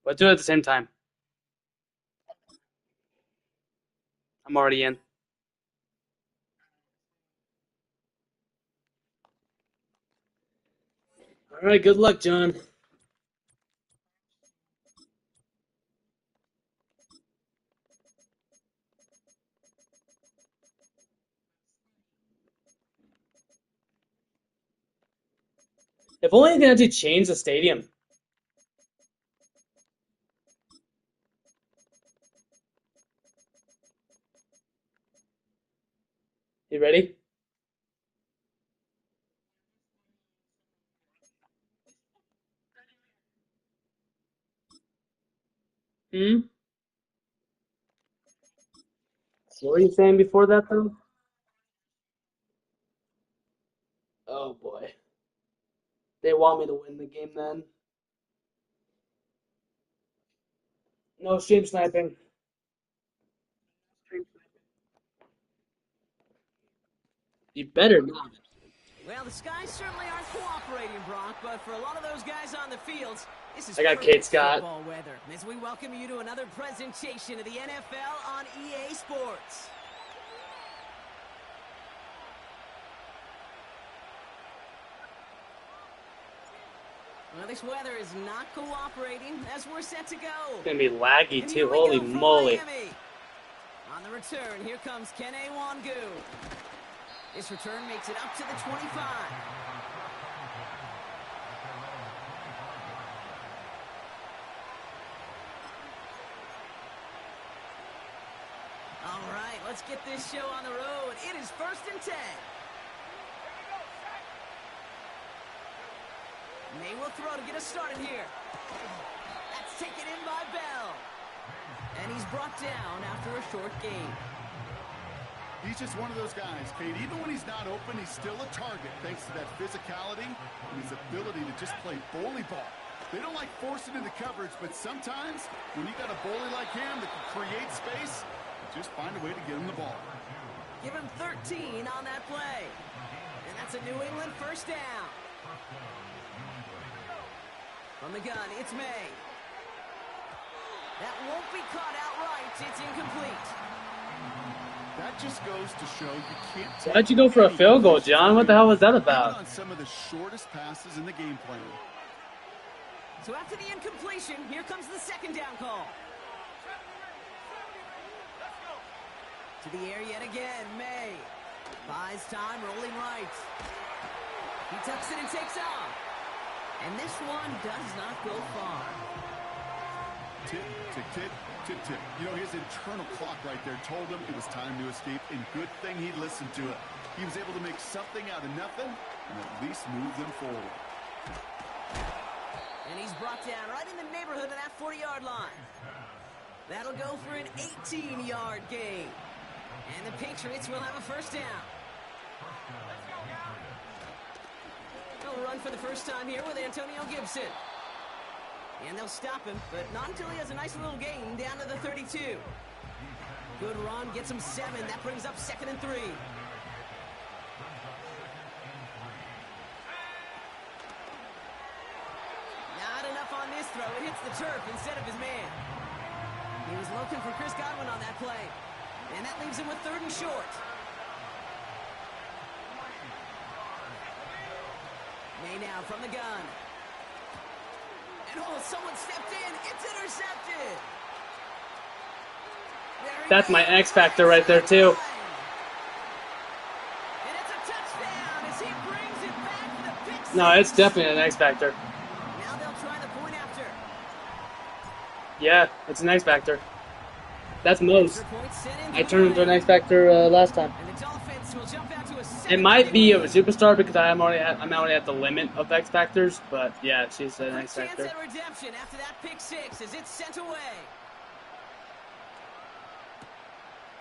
But do it at the same time. I'm already in. All right, good luck, John. If only they can actually change the stadium. You ready? Hmm? What were you saying before that, though? Oh, boy. They want me to win the game then. No stream sniping. You better not.
Well, the skies certainly aren't cooperating, Brock, but for a lot of those guys on the fields, this is
I got
perfect
Kate Scott.
football weather. As we welcome you to another presentation of the NFL on EA Sports. Well, this weather is not cooperating as we're set to go.
It's going to be laggy,
And
too.
here we
Holy
go from
moly.
Miami. On the return, here comes Kene Wangu. This return makes it up to the 25. All right, let's get this show on the road. It is 1st and 10. May will throw to get us started here. That's taken in by Bell. And he's brought down after a short gain.
He's just one of those guys, Kate. Even when he's not open, he's still a target thanks to that physicality and his ability to just play bully ball. They don't like forcing into coverage, but sometimes when you got a bully like him that can create space, just find a way to get him the ball.
Give him 13 on that play. And that's a New England first down. From the gun, it's May. That won't be caught outright. It's incomplete.
That just goes to show you can't.
Why'd you go for a field goal, John? What the hell was that about?
On some of the shortest passes in the game plan.
So after the incompletion, here comes the second down call. To the air yet again, May. Buys time, rolling right. He tucks it and takes off. And this one does not go far.
Tip, tick, tip, tip, tip. You know, his internal clock right there told him it was time to escape, and good thing he listened to it. He was able to make something out of nothing and at least move them forward.
And he's brought down right in the neighborhood of that 40-yard line. That'll go for an 18-yard gain. And the Patriots will have a first down. They'll run for the first time here with Antonio Gibson. And they'll stop him, but not until he has a nice little gain down to the 32. Good run, gets him 7. That brings up 2nd and 3. Not enough on this throw. It hits the turf instead of his man. He was looking for Chris Godwin on that play. And that leaves him with 3rd and short. May now from the gun. And oh, someone stepped in. It's intercepted.
That's my X factor right there too.
And it's a touchdown as he brings it back for the pick six.
No, it's definitely an X factor.
Now they'll try the point after.
Yeah, it's an X factor. That's most.
Extra point sent in
I
for
turned
the
into an
win.
X factor last time.
And the Dolphins will jump out to a
It might be a
7-3 lead.
superstar because I'm already at the limit of X factors, but yeah, she's an X
Chance
factor.
at redemption after that pick six as it's sent away.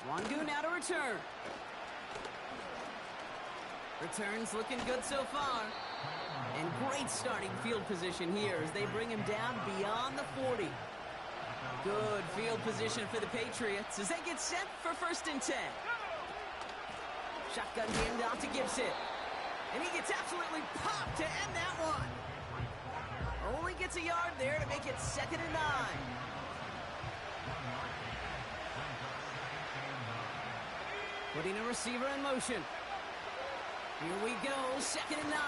Wangu now to return. Returns looking good so far. And great starting field position here as they bring him down beyond the 40. Good field position for the Patriots as they get set for 1st and 10. Shotgun hand off to Gibson. And he gets absolutely popped to end that one. Only gets a yard there to make it 2nd and 9. Putting a receiver in motion. Here we go, 2nd and 9.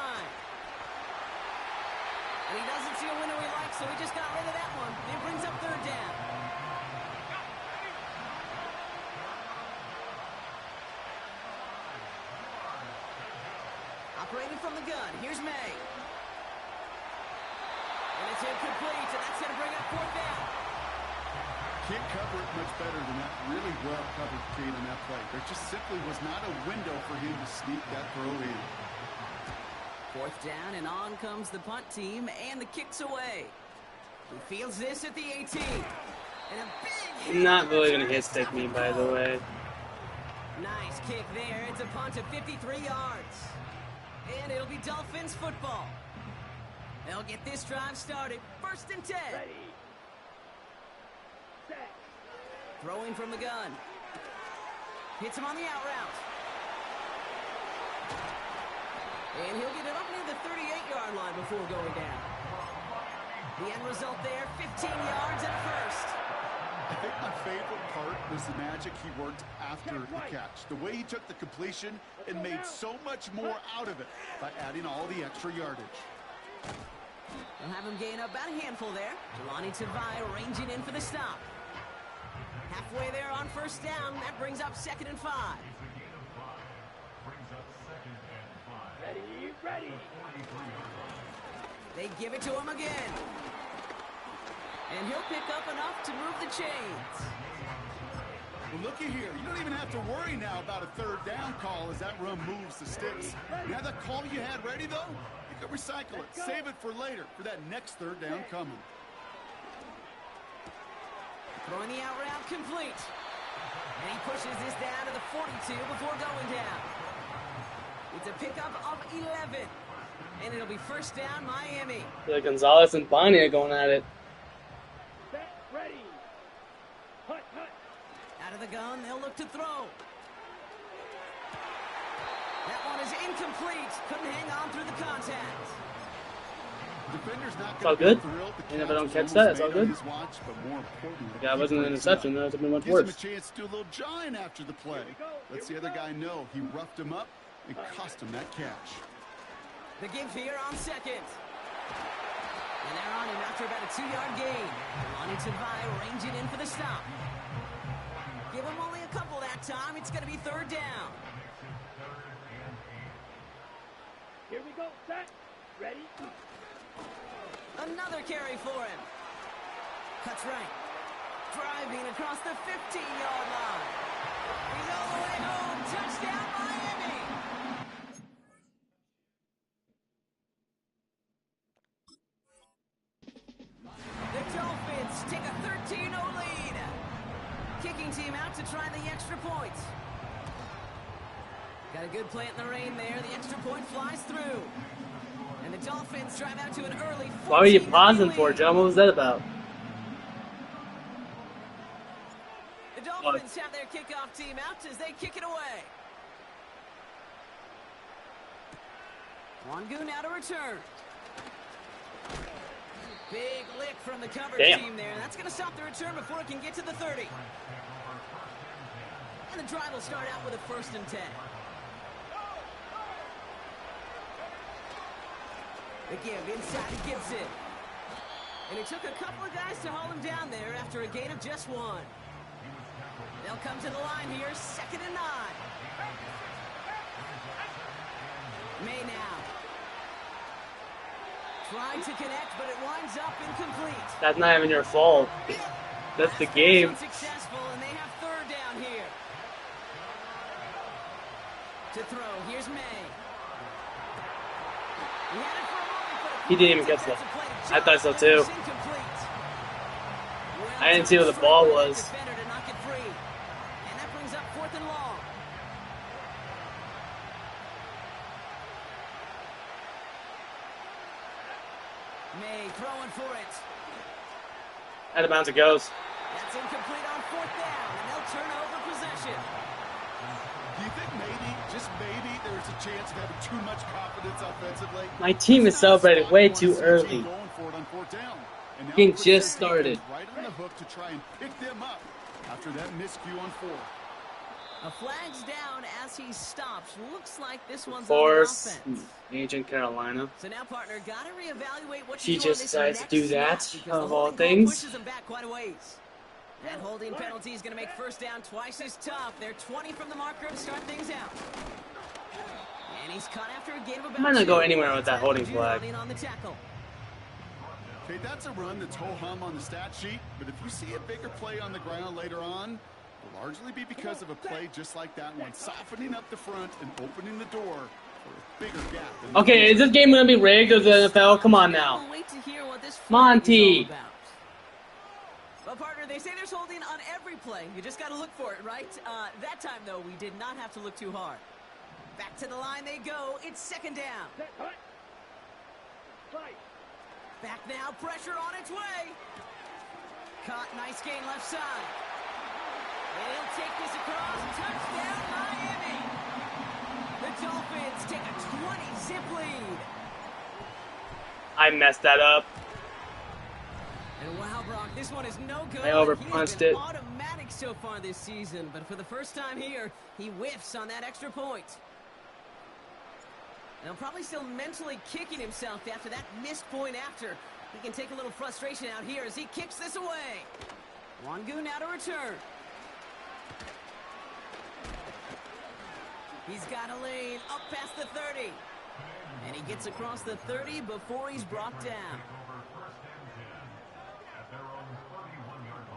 And he doesn't see a window he likes, so he just got rid of that one. It brings up 3rd down. Operating from the gun, here's May. And it's incomplete, and that's going to bring up 4th down.
Can't cover it much better than that. Really well covered, Kate, on that play. There just simply was not a window for him to sneak that throw in.
4th down, and on comes the punt team, and the kick's away. He fields this at the 18. And a big hit.
Not really gonna hit stick me, by the way.
Nice kick there. It's a punt of 53 yards. And it'll be Dolphins football. They'll get this drive started. 1st and 10. Throwing from the gun. Hits him on the out route. And he'll get it up near the 38-yard line before going down. The end result there, 15 yards and a 1st.
I think my favorite part was the magic he worked after the catch. The way he took the completion and made so much more out of it by adding all the extra yardage.
They'll have him gain up about a handful there. Jelani Tavai ranging in for the stop. Halfway there on 1st down. That brings up 2nd and 5.
Ready.
They give it to him again. And he'll pick up enough to move the chains.
Well, looky here. You don't even have to worry now about a 3rd down call as that run moves the sticks. You have that call you had ready, though? You can recycle it. Save it for later for that next 3rd down coming.
Throwing the out route complete. And he pushes this down to the 42 before going down. It's a pickup of 11. And it'll be 1st down, Miami.
Gonzalez and Bonnie are going at it.
Ready. Hut.
Out of the gun, they'll look to throw. That one is incomplete. Couldn't hang on through the contact.
Defender's not
It's all
going to
good.
be thrilled. The
And if I don't
catch
catch that, it's
was
all
made on
good.
his watch, but more importantly,
Yeah, it wasn't an
he breaks
interception.
it
That
up.
would have been much
Gives him a
worse.
chance to do a little giant after the play. Lets the other guy know he roughed him up and cost him that catch.
The give here on 2nd. And they're on him after about a 2-yard gain. Jelani Tavai ranging in for the stop. Give him only a couple that time. It's going to be 3rd down.
Here we go. Set. Ready.
Another carry for him. Cuts right. Driving across the 15-yard line. He's all the way home. Touchdown, Miami. The Dolphins take a 13-0 lead. Kicking team out to try the extra point. Got a good plant in the rain there. The extra point flies through. And the Dolphins drive out to an early 14-0
What were you pausing for,
lead.
John? What was that about?
The Dolphins have their kickoff team out as they kick it away. Wangu now to return. Big lick from the cover team there. That's going to stop the return before it can get to the 30. And the drive will start out with a 1st and 10. The give inside to Gibson. And it took a couple of guys to haul him down there after a gain of just 1. They'll come to the line here, 2nd and 9. May now. Tried to connect, but it winds up incomplete.
That's not even your fault. That's the game.
Unsuccessful, and they have 3rd down here. To throw, here's May. He had it for a moment, but
He didn't even catch that. I thought so too. I didn't see where the ball was.
Defender to knock it free. And that brings up 4th and long. May throwing for it.
Out of bounds it goes.
That's incomplete on 4th down, and they'll turn over possession.
Do you think maybe, just maybe, there's a chance of having too much confidence offensively?
My team is celebrating way too early.
Going for it on 4th down. And now
Game
puts
just
their
started.
defense right on the hook to try and pick them up after that miscue on 4th.
A flag's down as he stops. Looks like this one's
Force,
on offense.
Agent Carolina.
So now, partner, gotta reevaluate what
She
you do
just
on this
decides to
next
do
snap,
that,
because the
of all
holding call
things.
pushes him back quite a ways. That holding penalty is going to make 1st down twice as tough. They're 20 from the marker to start things out. And he's caught after a gain of about
I'm not gonna go
2.
anywhere with that holding flag.
On the tackle.
Okay, that's a run that's ho-hum on the stat sheet, but if you see a bigger play on the ground later on, it'll largely be because of a play just like that one, softening up the front and opening the door for a bigger gap.
Okay, is this game gonna be rigged or the NFL? Come on now.
We'll wait to hear what this flag
Monty.
is all about. Well, partner, they say there's holding on every play. You just got to look for it, right? That time, though, we did not have to look too hard. Back to the line they go. It's 2nd down. Back now, pressure on its way. Caught, nice gain left side. And he'll take this across. Touchdown, Miami. The Dolphins take a 20-zip lead.
I messed that up.
And wow, Brock, this one is no good.
I overpunched
He has been
it.
automatic so far this season, but for the first time here, he whiffs on that extra point. Now, probably still mentally kicking himself after that missed point after. He can take a little frustration out here as he kicks this away. Wangu now to return. He's got a lane up past the 30. And he gets across the 30 before he's brought down.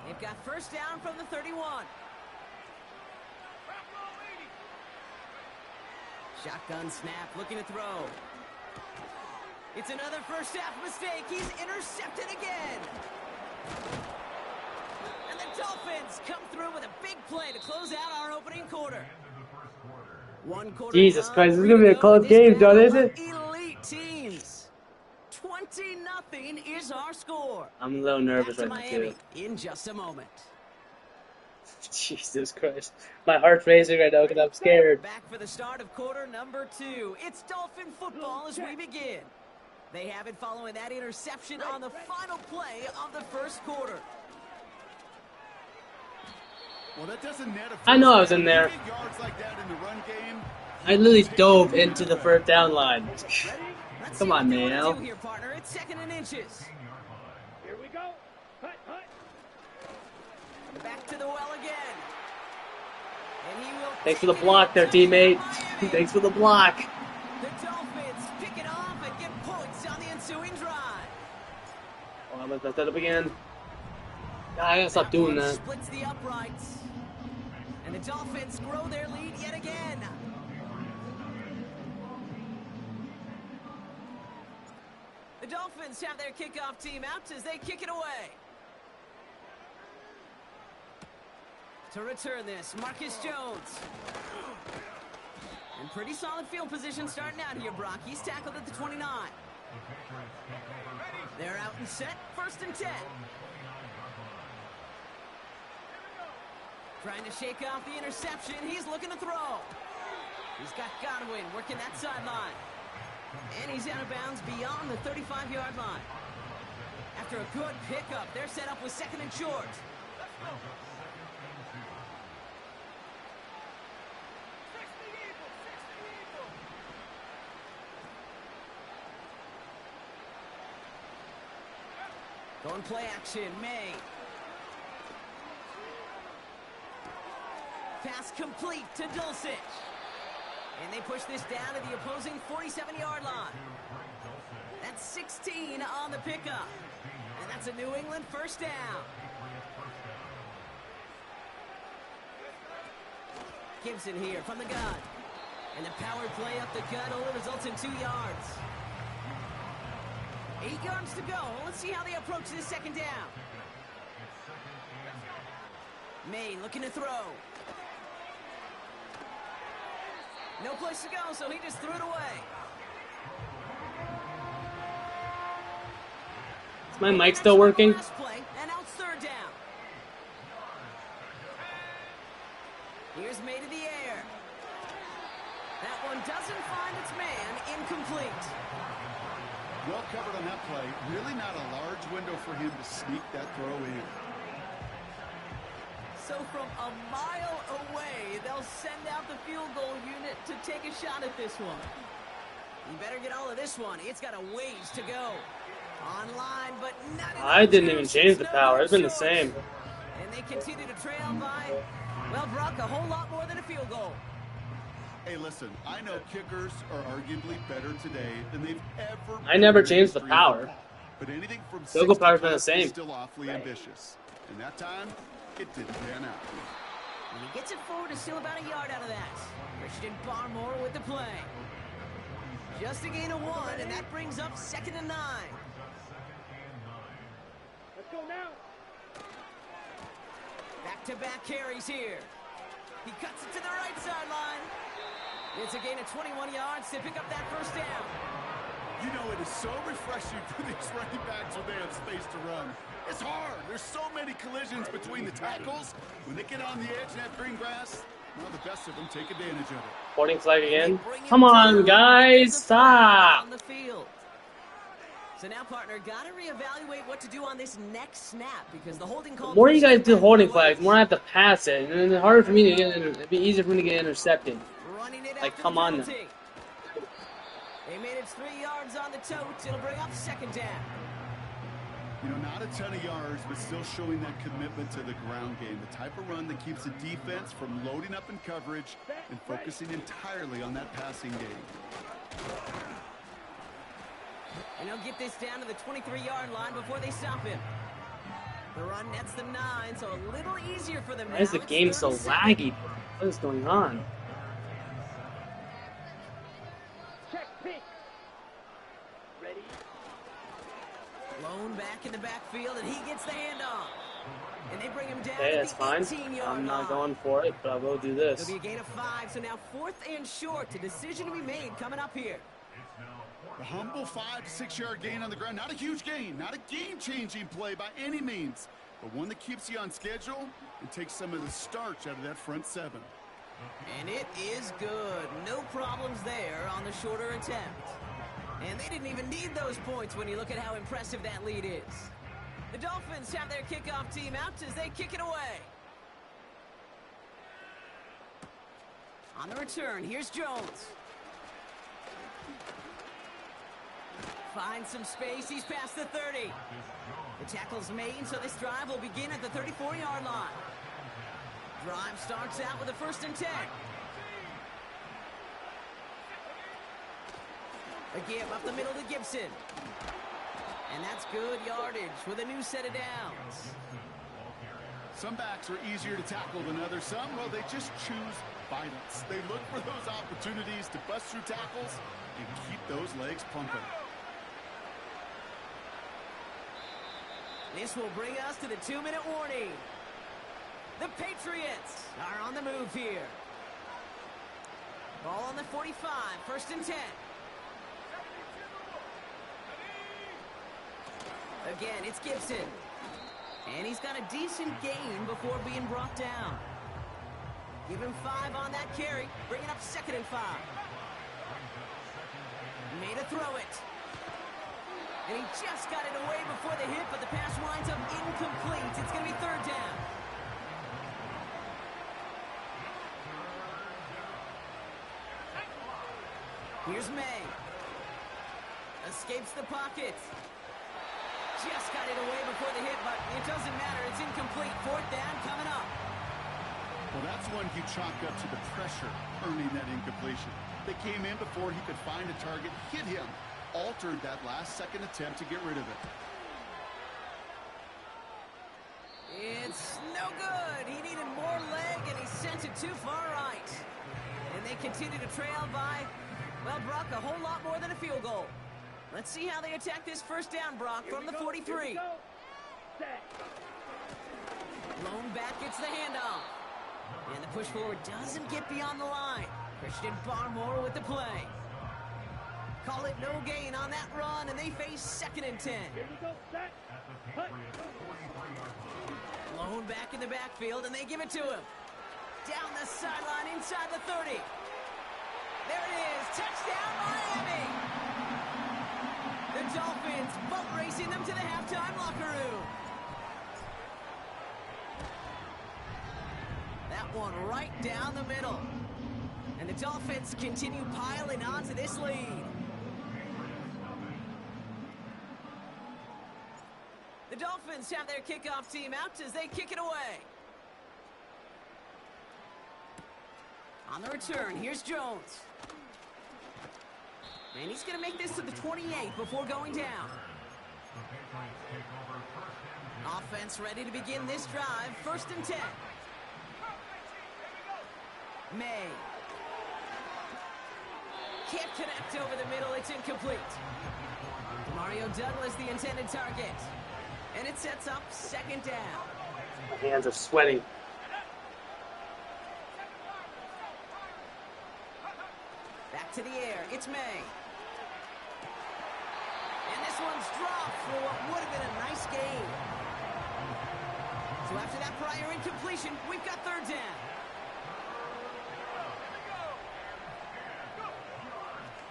They've got 1st down from the 31. Shotgun snap, looking to throw. It's another 1st half mistake. He's intercepted again. And the Dolphins come through with a big play to close out our opening quarter. 1 quarter.
Jesus Christ, this is gonna be a close game, John, is it?
Elite teams. 20-0 is our score.
I'm a little nervous
Back to
right now,
Miami
too.
in just a moment.
Jesus Christ. My heart's racing right now because I'm scared.
Back for the start of quarter number 2. It's Dolphin football as we begin. They have it following that interception on the final play of the 1st quarter.
Well, that doesn't net
I know I was in there.
yards like that in the run game.
I literally dove into the 1st down line.
Let's
Come
see
on,
what they wanna
man.
do here, partner. It's 2nd and inches.
Here we go. Hut, hut.
Back to the well again. And he will
Thanks for the
take it
block there,
into
teammate.
Miami.
Thanks for the block.
The Dolphins pick it off and get points on the ensuing drive.
Oh, I'm gonna mess that up again. I gotta stop doing that.
Splits the uprights. And the Dolphins grow their lead yet again. The Dolphins have their kickoff team out as they kick it away. To return this, Marcus Jones. And pretty solid field position starting out here, Brock. He's tackled at the 29. They're out and set, 1st and 10. Trying to shake off the interception. He's looking to throw. He's got Godwin working that sideline. And he's out of bounds beyond the 35-yard line. After a good pickup, they're set up with 2nd and short. Going play action, May. Pass complete to Dulcich. And they push this down to the opposing 47-yard line. That's 16 on the pickup. And that's a New England first down. Gibson here from the gun. And the power play up the gut only results in 2 yards. 8 yards to go. Let's see how they approach this second down. May looking to throw. No place to go, so he just threw it away.
Is my mic still working?
Play, and now it's third down. Here's May to the air. That one doesn't find its man. Incomplete.
Well covered on that play. Really not a large window for him to sneak that throw in.
So from a mile away, they'll send out the field goal unit to take a shot at this one. You better get all of this one. It's got a ways to go. Online, but not enough.
I didn't even change the power. It's been the same.
And they continue to trail by, well, Brock, a whole lot more than a field goal.
Hey, listen, I know kickers are arguably better today than they've ever been.
I never changed the power.
But anything from
field goal power's been the same.
is still awfully ambitious. And that time, it didn't pan out.
And he gets it forward to steal about a yard out of that. Christian Barmore with the play. Just a gain of 1, and that brings up 2nd and 9.
Let's go now.
Back-to-back carries here. He cuts it to the right sideline. It's a gain of 21 yards to pick up that first down.
You know, it is so refreshing for these running backs when they have space to run. It's hard. There's so many collisions between the tackles. When they get on the edge and have green grass, well, the best of them take advantage of it.
Holding flag again. Come on, guys. Stop.
On the field. So now, partner, got to reevaluate what to do on this next snap because the holding call.
The more you guys do holding flags, the more I have to pass it, and then it's harder for me to get. It'd be easier for me to get intercepted. Like, come on now.
They made it 3 yards on the tote. It'll bring up 2nd down.
You know, not a ton of yards, but still showing that commitment to the ground game. The type of run that keeps the defense from loading up in coverage and focusing entirely on that passing game.
And he'll get this down to the 23-yard line before they stop him. The run nets them 9, so a little easier for them now.
Why is the game so laggy? What is going on?
Check pick. Ready.
Lone back in the backfield, and he gets the handoff. And they bring him down
Okay,
to
that's
the
fine.
18-yard line.
I'm not going for it, but I will do this.
It'll be a gain of 5, so now 4th and short. A decision to be made coming up here.
A humble 5 to 6 yard gain on the ground. Not a huge gain, not a game-changing play by any means, but one that keeps you on schedule and takes some of the starch out of that front 7.
And it is good. No problems there on the shorter attempt. And they didn't even need those points when you look at how impressive that lead is. The Dolphins have their kickoff team out as they kick it away. On the return, here's Jones. Finds some space. He's past the 30. The tackle's made, so this drive will begin at the 34-yard line. Drive starts out with a 1st and 10. A give up the middle to Gibson. And that's good yardage with a new set of downs.
Some backs are easier to tackle than others. Some, well, they just choose violence. They look for those opportunities to bust through tackles and keep those legs pumping.
This will bring us to the 2-minute warning. The Patriots are on the move here. Ball on the 45, 1st and 10. Again, it's Gibson. And he's got a decent gain before being brought down. Give him 5 on that carry, bringing up 2nd and 5. Made a throw it. And he just got it away before the hit, but the pass winds up incomplete. It's going to be 3rd down. Here's May. Escapes the pocket. Just got it away before the hit, but it doesn't matter. It's incomplete. 4th down coming up.
Well, that's one you chalk up to the pressure earning that incompletion. They came in before he could find a target, hit him, altered that last-second attempt to get rid of it.
It's no good. He needed more leg, and he sent it too far right. And they continue to trail by, well, Brock, a whole lot more than a field goal. Let's see how they attack this first down, Brock, from the 43. Lone back gets the handoff. And the push forward doesn't get beyond the line. Christian Barmore with the play. Call it no gain on that run, and they face 2nd and 10. Lone back in the backfield, and they give it to him. Down the sideline, inside the 30. There it is, touchdown Miami! The Dolphins boat racing them to the halftime locker room. That one right down the middle. And the Dolphins continue piling on to this lead. The Dolphins have their kickoff team out as they kick it away. On the return, here's Jones. And he's going to make this to the 28 before going down. Offense ready to begin this drive. 1st and 10. May. Can't connect over the middle. It's incomplete. Mario Douglas, the intended target. And it sets up 2nd down.
My hands are sweating.
Back to the air. It's May. And this one's dropped for what would have been a nice gain. So after that prior incompletion, we've got 3rd down.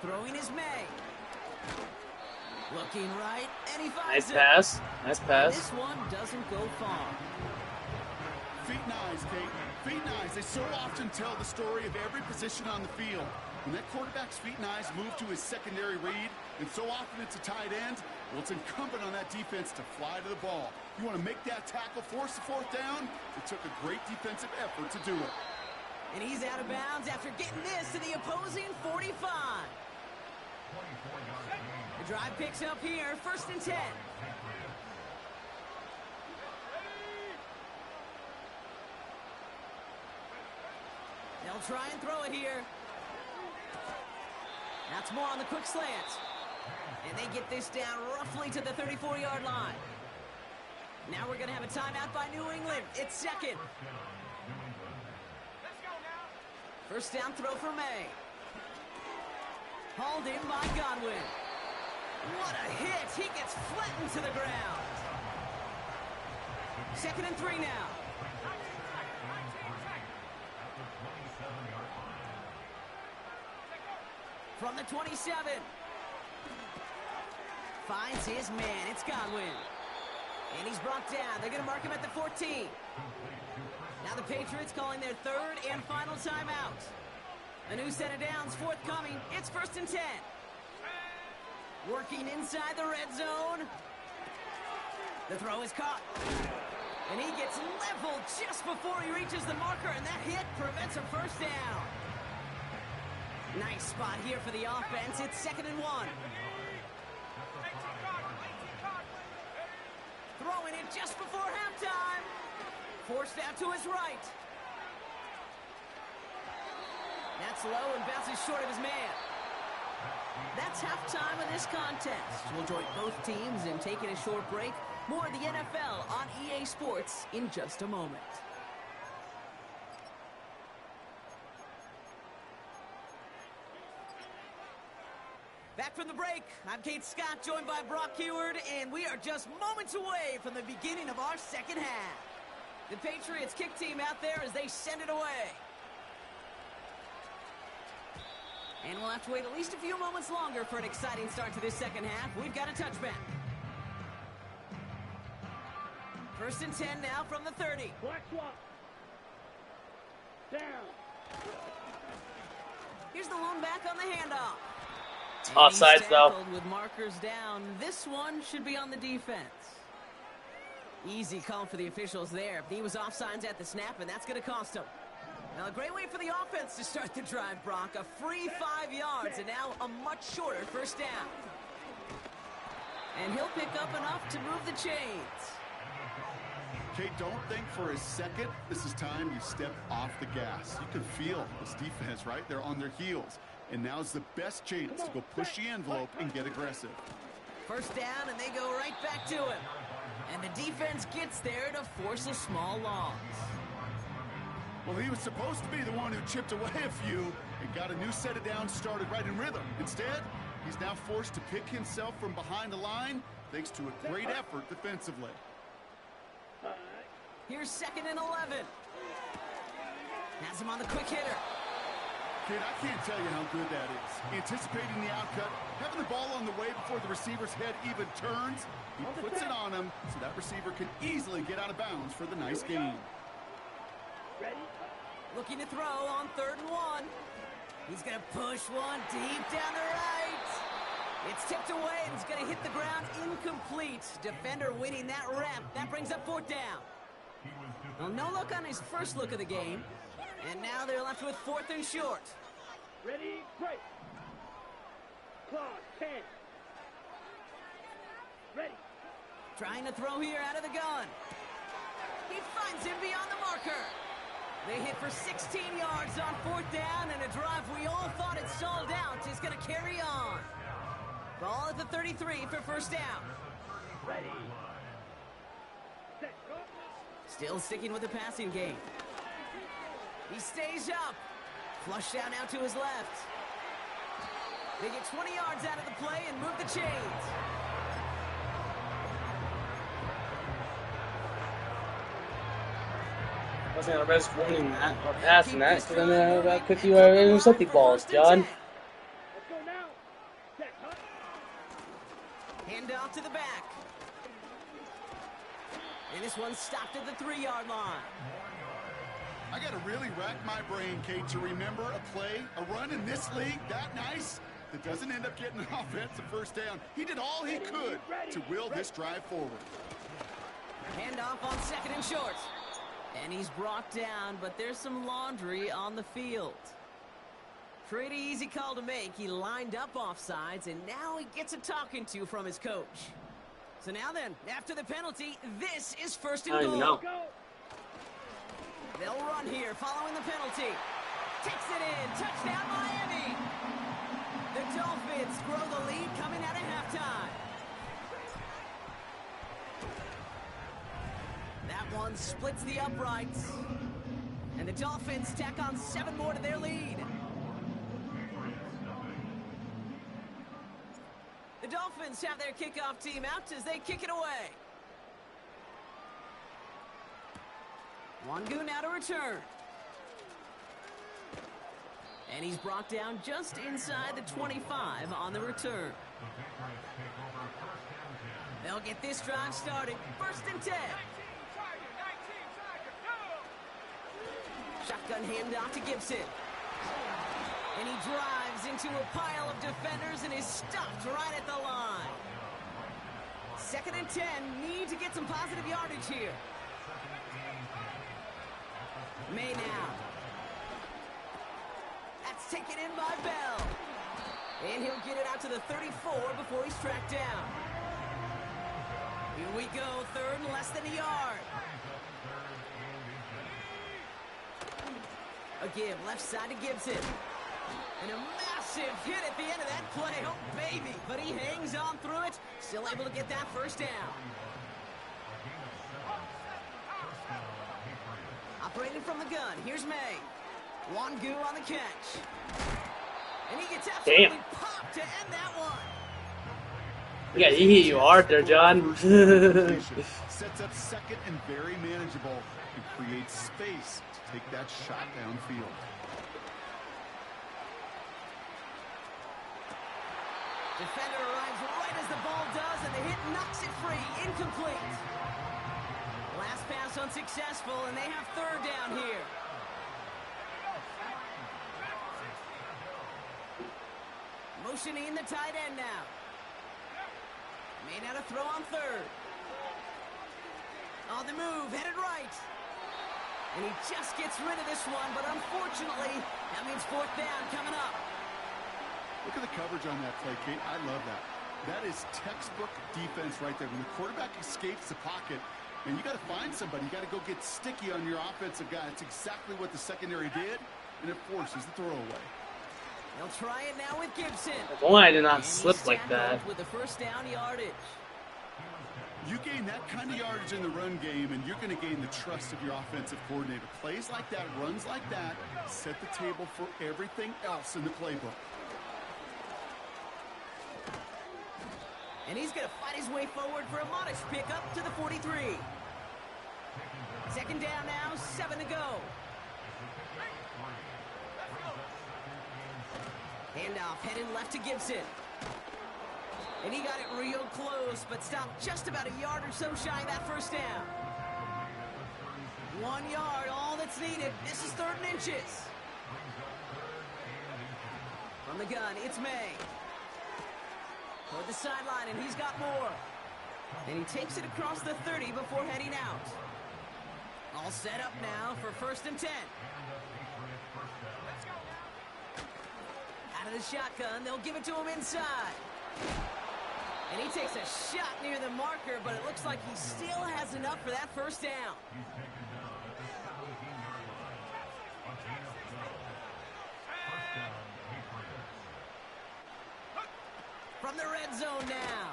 Throwing is May. Looking right, and he finds it.
Nice pass. Nice pass.
This one doesn't go far.
Feet and eyes, Kate. Feet and eyes. They so often tell the story of every position on the field. When that quarterback's feet and eyes move to his secondary read, and so often it's a tight end, well, it's incumbent on that defense to fly to the ball. You want to make that tackle, force the 4th down? It took a great defensive effort to do it.
And he's out of bounds after getting this to the opposing 45. The drive picks up here, 1st and 10. They'll try and throw it here. That's more on the quick slant. And they get this down roughly to the 34-yard line. Now we're going to have a timeout by New England. It's 2nd. 1st down throw for May. Hauled in by Godwin. What a hit. He gets flattened to the ground. 2nd and 3 now. From the 27. Finds his man. It's Godwin. And he's brought down. They're going to mark him at the 14. Now the Patriots calling their 3rd and final timeout. A new set of downs forthcoming. It's 1st and 10. Working inside the red zone. The throw is caught. And he gets leveled just before he reaches the marker, and that hit prevents a 1st down. Nice spot here for the offense. It's 2nd and 1. Throwing it just before halftime. Forced out to his right. That's low and bounces short of his man. That's halftime of this contest. We'll join both teams in taking a short break. More of the NFL on EA Sports in just a moment. Back from the break, I'm Kate Scott, joined by Brock Heward, and we are just moments away from the beginning of our 2nd half. The Patriots kick team out there as they send it away. And we'll have to wait at least a few moments longer for an exciting start to this 2nd half. We've got a touchback. 1st and 10 now from the 30.
Black swap. Down.
Here's the lone back on the handoff.
Offsides, though.
With markers down. This one should be on the defense. Easy call for the officials there. He was offsides at the snap, and that's going to cost him. Now, a great way for the offense to start the drive, Brock. A free 5 yards, and now a much shorter first down. And he'll pick up enough to move the chains.
Kate, don't think for a second this is time you step off the gas. You can feel this defense, right? They're on their heels. And now's the best chance to go push the envelope and get aggressive.
First down, and they go right back to him. And the defense gets there to force a small loss.
Well, he was supposed to be the one who chipped away a few and got a new set of downs started right in rhythm. Instead, he's now forced to pick himself from behind the line thanks to a great effort defensively.
Here's 2nd and 11. Has him on the quick hitter.
Kid, I can't tell you how good that is. Anticipating the outcut, having the ball on the way before the receiver's head even turns. He puts it on him so that receiver can easily get out of bounds for the nice gain.
Looking to throw on 3rd and 1. He's going to push one deep down the right. It's tipped away and it's going to hit the ground incomplete. Defender winning that rep. That brings up 4th down. Well, no look on his first look of the game. And now they're left with 4th and short.
Ready, break. Clock, 10. Ready.
Trying to throw here out of the gun. He finds him beyond the marker. They hit for 16 yards on 4th down, and a drive we all thought had stalled out is going to carry on. Ball at the 33 for first down.
Ready. Set, go.
Still sticking with the passing game. He stays up. Flush out now to his left. They get 20 yards out of the play and move the chains.
I wasn't going to risk winning that or passing that, because then I'll cook you intercepting balls, John.
Let's go now. Set, cut.
Hand off to the back. And this one's stopped at the 3-yard line.
I got to really rack my brain, Kate, to remember a play, a run in this league that nice that doesn't end up getting an offensive first down. He did all he could to will this drive forward.
Hand off on 2nd and short. And he's brought down, but there's some laundry on the field. Pretty easy call to make. He lined up offsides, and now he gets a talking to from his coach. So now then, after the penalty, this is 1st and
I don't even know.
Go.
They'll run here following the penalty. Takes it in. Touchdown, Miami. The Dolphins grow the lead coming out of halftime. That one splits the uprights. And the Dolphins tack on 7 more to their lead. The Dolphins have their kickoff team out as they kick it away. Wangu now to return. And he's brought down just inside the 25 on the return. They'll get this drive started. 1st and 10. Shotgun handoff to Gibson. And he drives into a pile of defenders and is stopped right at the line. 2nd and 10. Need to get some positive yardage here. May now. That's taken in by Bell. And he'll get it out to the 34 before he's tracked down. Here we go, 3rd and less than a yard. A give, left side to Gibson. And a massive hit at the end of that play. Oh, baby. But he hangs on through it. Still able to get that first down. Operating from the gun. Here's May. Wangu on the catch. And he gets absolutely popped to end that one.
You got eat you hard there, John.
Sets up 2nd and very manageable and creates space to take that shot downfield.
Defender arrives right as the ball does, and the hit knocks it free. Incomplete. Last pass unsuccessful, and they have 3rd down here. Motioning the tight end now. Made out a throw on 3rd. On the move, headed right. And he just gets rid of this one, but unfortunately, that means fourth down coming up.
Look at the coverage on that play, Kate. I love that. That is textbook defense right there. When the quarterback escapes the pocket, and you got to find somebody. You got to go get sticky on your offensive guy. It's exactly what the secondary did, and it forces the throwaway.
They'll try it now with Gibson.
If only I did not slip like that.
With the first down yardage.
You gain that kind of yardage in the run game, and you're going to gain the trust of your offensive coordinator. Plays like that, runs like that, set the table for everything else in the playbook.
And he's going to fight his way forward for a modest pickup to the 43. Second down now, 7 to go. Handoff headed left to Gibson. And he got it real close, but stopped just about a yard or so shy of that first down. 1 yard, all that's needed. This is 3rd and inches. From the gun, it's May. Toward the sideline, and he's got more. And he takes it across the 30 before heading out. All set up now for 1st and 10. Out of the shotgun, they'll give it to him inside. And he takes a shot near the marker, but it looks like he still has enough for that first down. From the red zone now.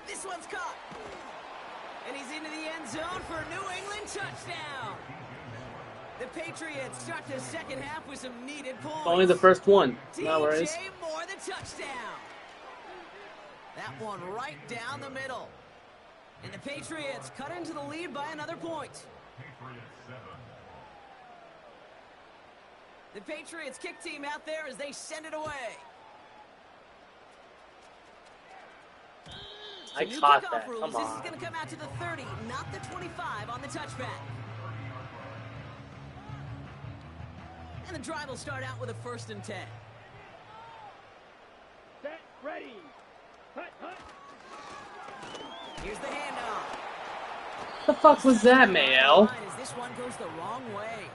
This one's caught. And he's into the end zone for a New England touchdown. The Patriots start the second half with some needed points.
Only the first one. No worries.
DJ Moore, the touchdown. That one right down the middle. And the Patriots cut into the lead by another point. The Patriots kick team out there as they send it away.
I caught that.
Rules.
Come
This is
on.
going to come out to the 30, not the 25 on the touchback. And the drive will start out with a 1st and 10.
Set, ready. Hut, hut.
Here's the handoff.
What the fuck was that, Mayo?
As this one goes the wrong way.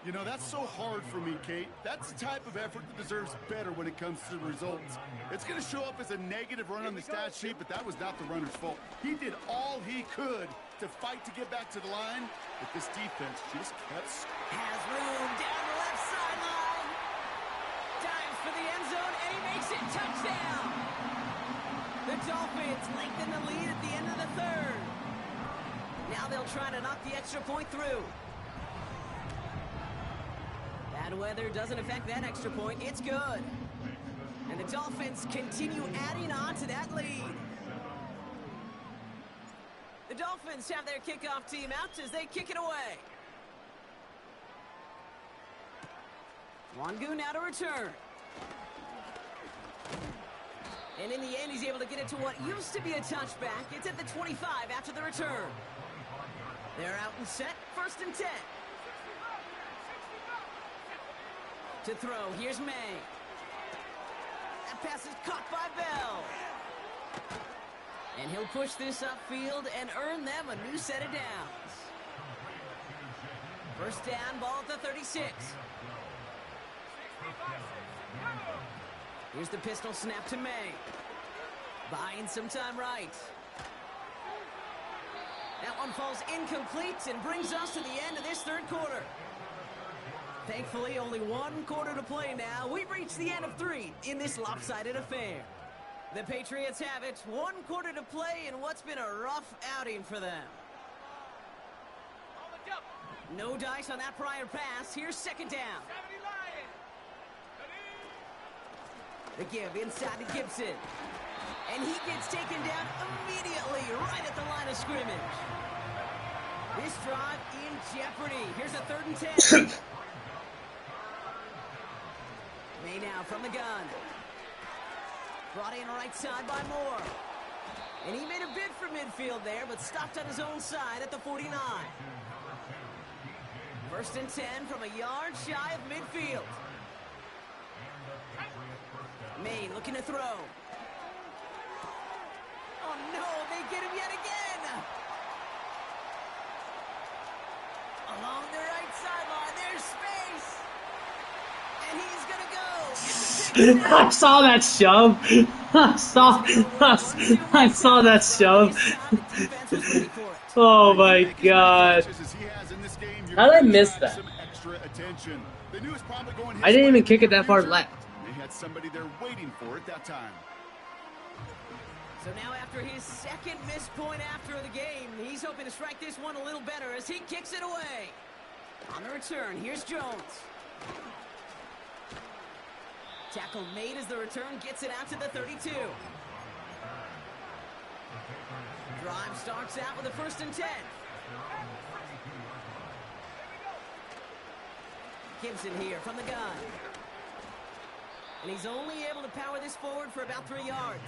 You know, that's so hard for me, Kate. That's the type of effort that deserves better when it comes to the results. It's going to show up as a negative run on the stat sheet, but that was not the runner's fault. He did all he could to fight to get back to the line, but this defense just kept...
Has room down the left sideline. Dives for the end zone, and he makes it. Touchdown. The Dolphins lengthen the lead at the end of the 3rd. Now they'll try to knock the extra point through. Bad weather doesn't affect that extra point. It's good. And the Dolphins continue adding on to that lead. The Dolphins have their kickoff team out as they kick it away. Wangu now to return. And in the end, he's able to get it to what used to be a touchback. It's at the 25 after the return. They're out and set. 1st and 10. To throw, here's May. That pass is caught by Bell. And he'll push this upfield and earn them a new set of downs. 1st down, ball at the 36. Here's the pistol snap to May. Buying some time right. That one falls incomplete and brings us to the end of this 3rd quarter. Thankfully, only 1 quarter to play now. We've reached the end of 3 in this lopsided affair. The Patriots have it. 1 quarter to play in what's been a rough outing for them. No dice on that prior pass. Here's 2nd down. The give inside to Gibson. And he gets taken down immediately right at the line of scrimmage. This drive in jeopardy. Here's a 3rd and 10. May now from the gun. Brought in right side by Moore. And he made a bid for midfield there, but stopped on his own side at the 49. 1st and 10 from a yard shy of midfield. May looking to throw. Oh no, they get him yet again.
I saw that shove. I saw that shove. Oh my god. How did I miss that? I didn't even kick it that far left.
They had somebody there waiting for it that time.
So now after his second missed point after the game, he's hoping to strike this one a little better as he kicks it away. On the return, here's Jones. Tackle made as the return gets it out to the 32. Drive starts out with a 1st and 10. Gibson here from the gun. And he's only able to power this forward for about 3 yards.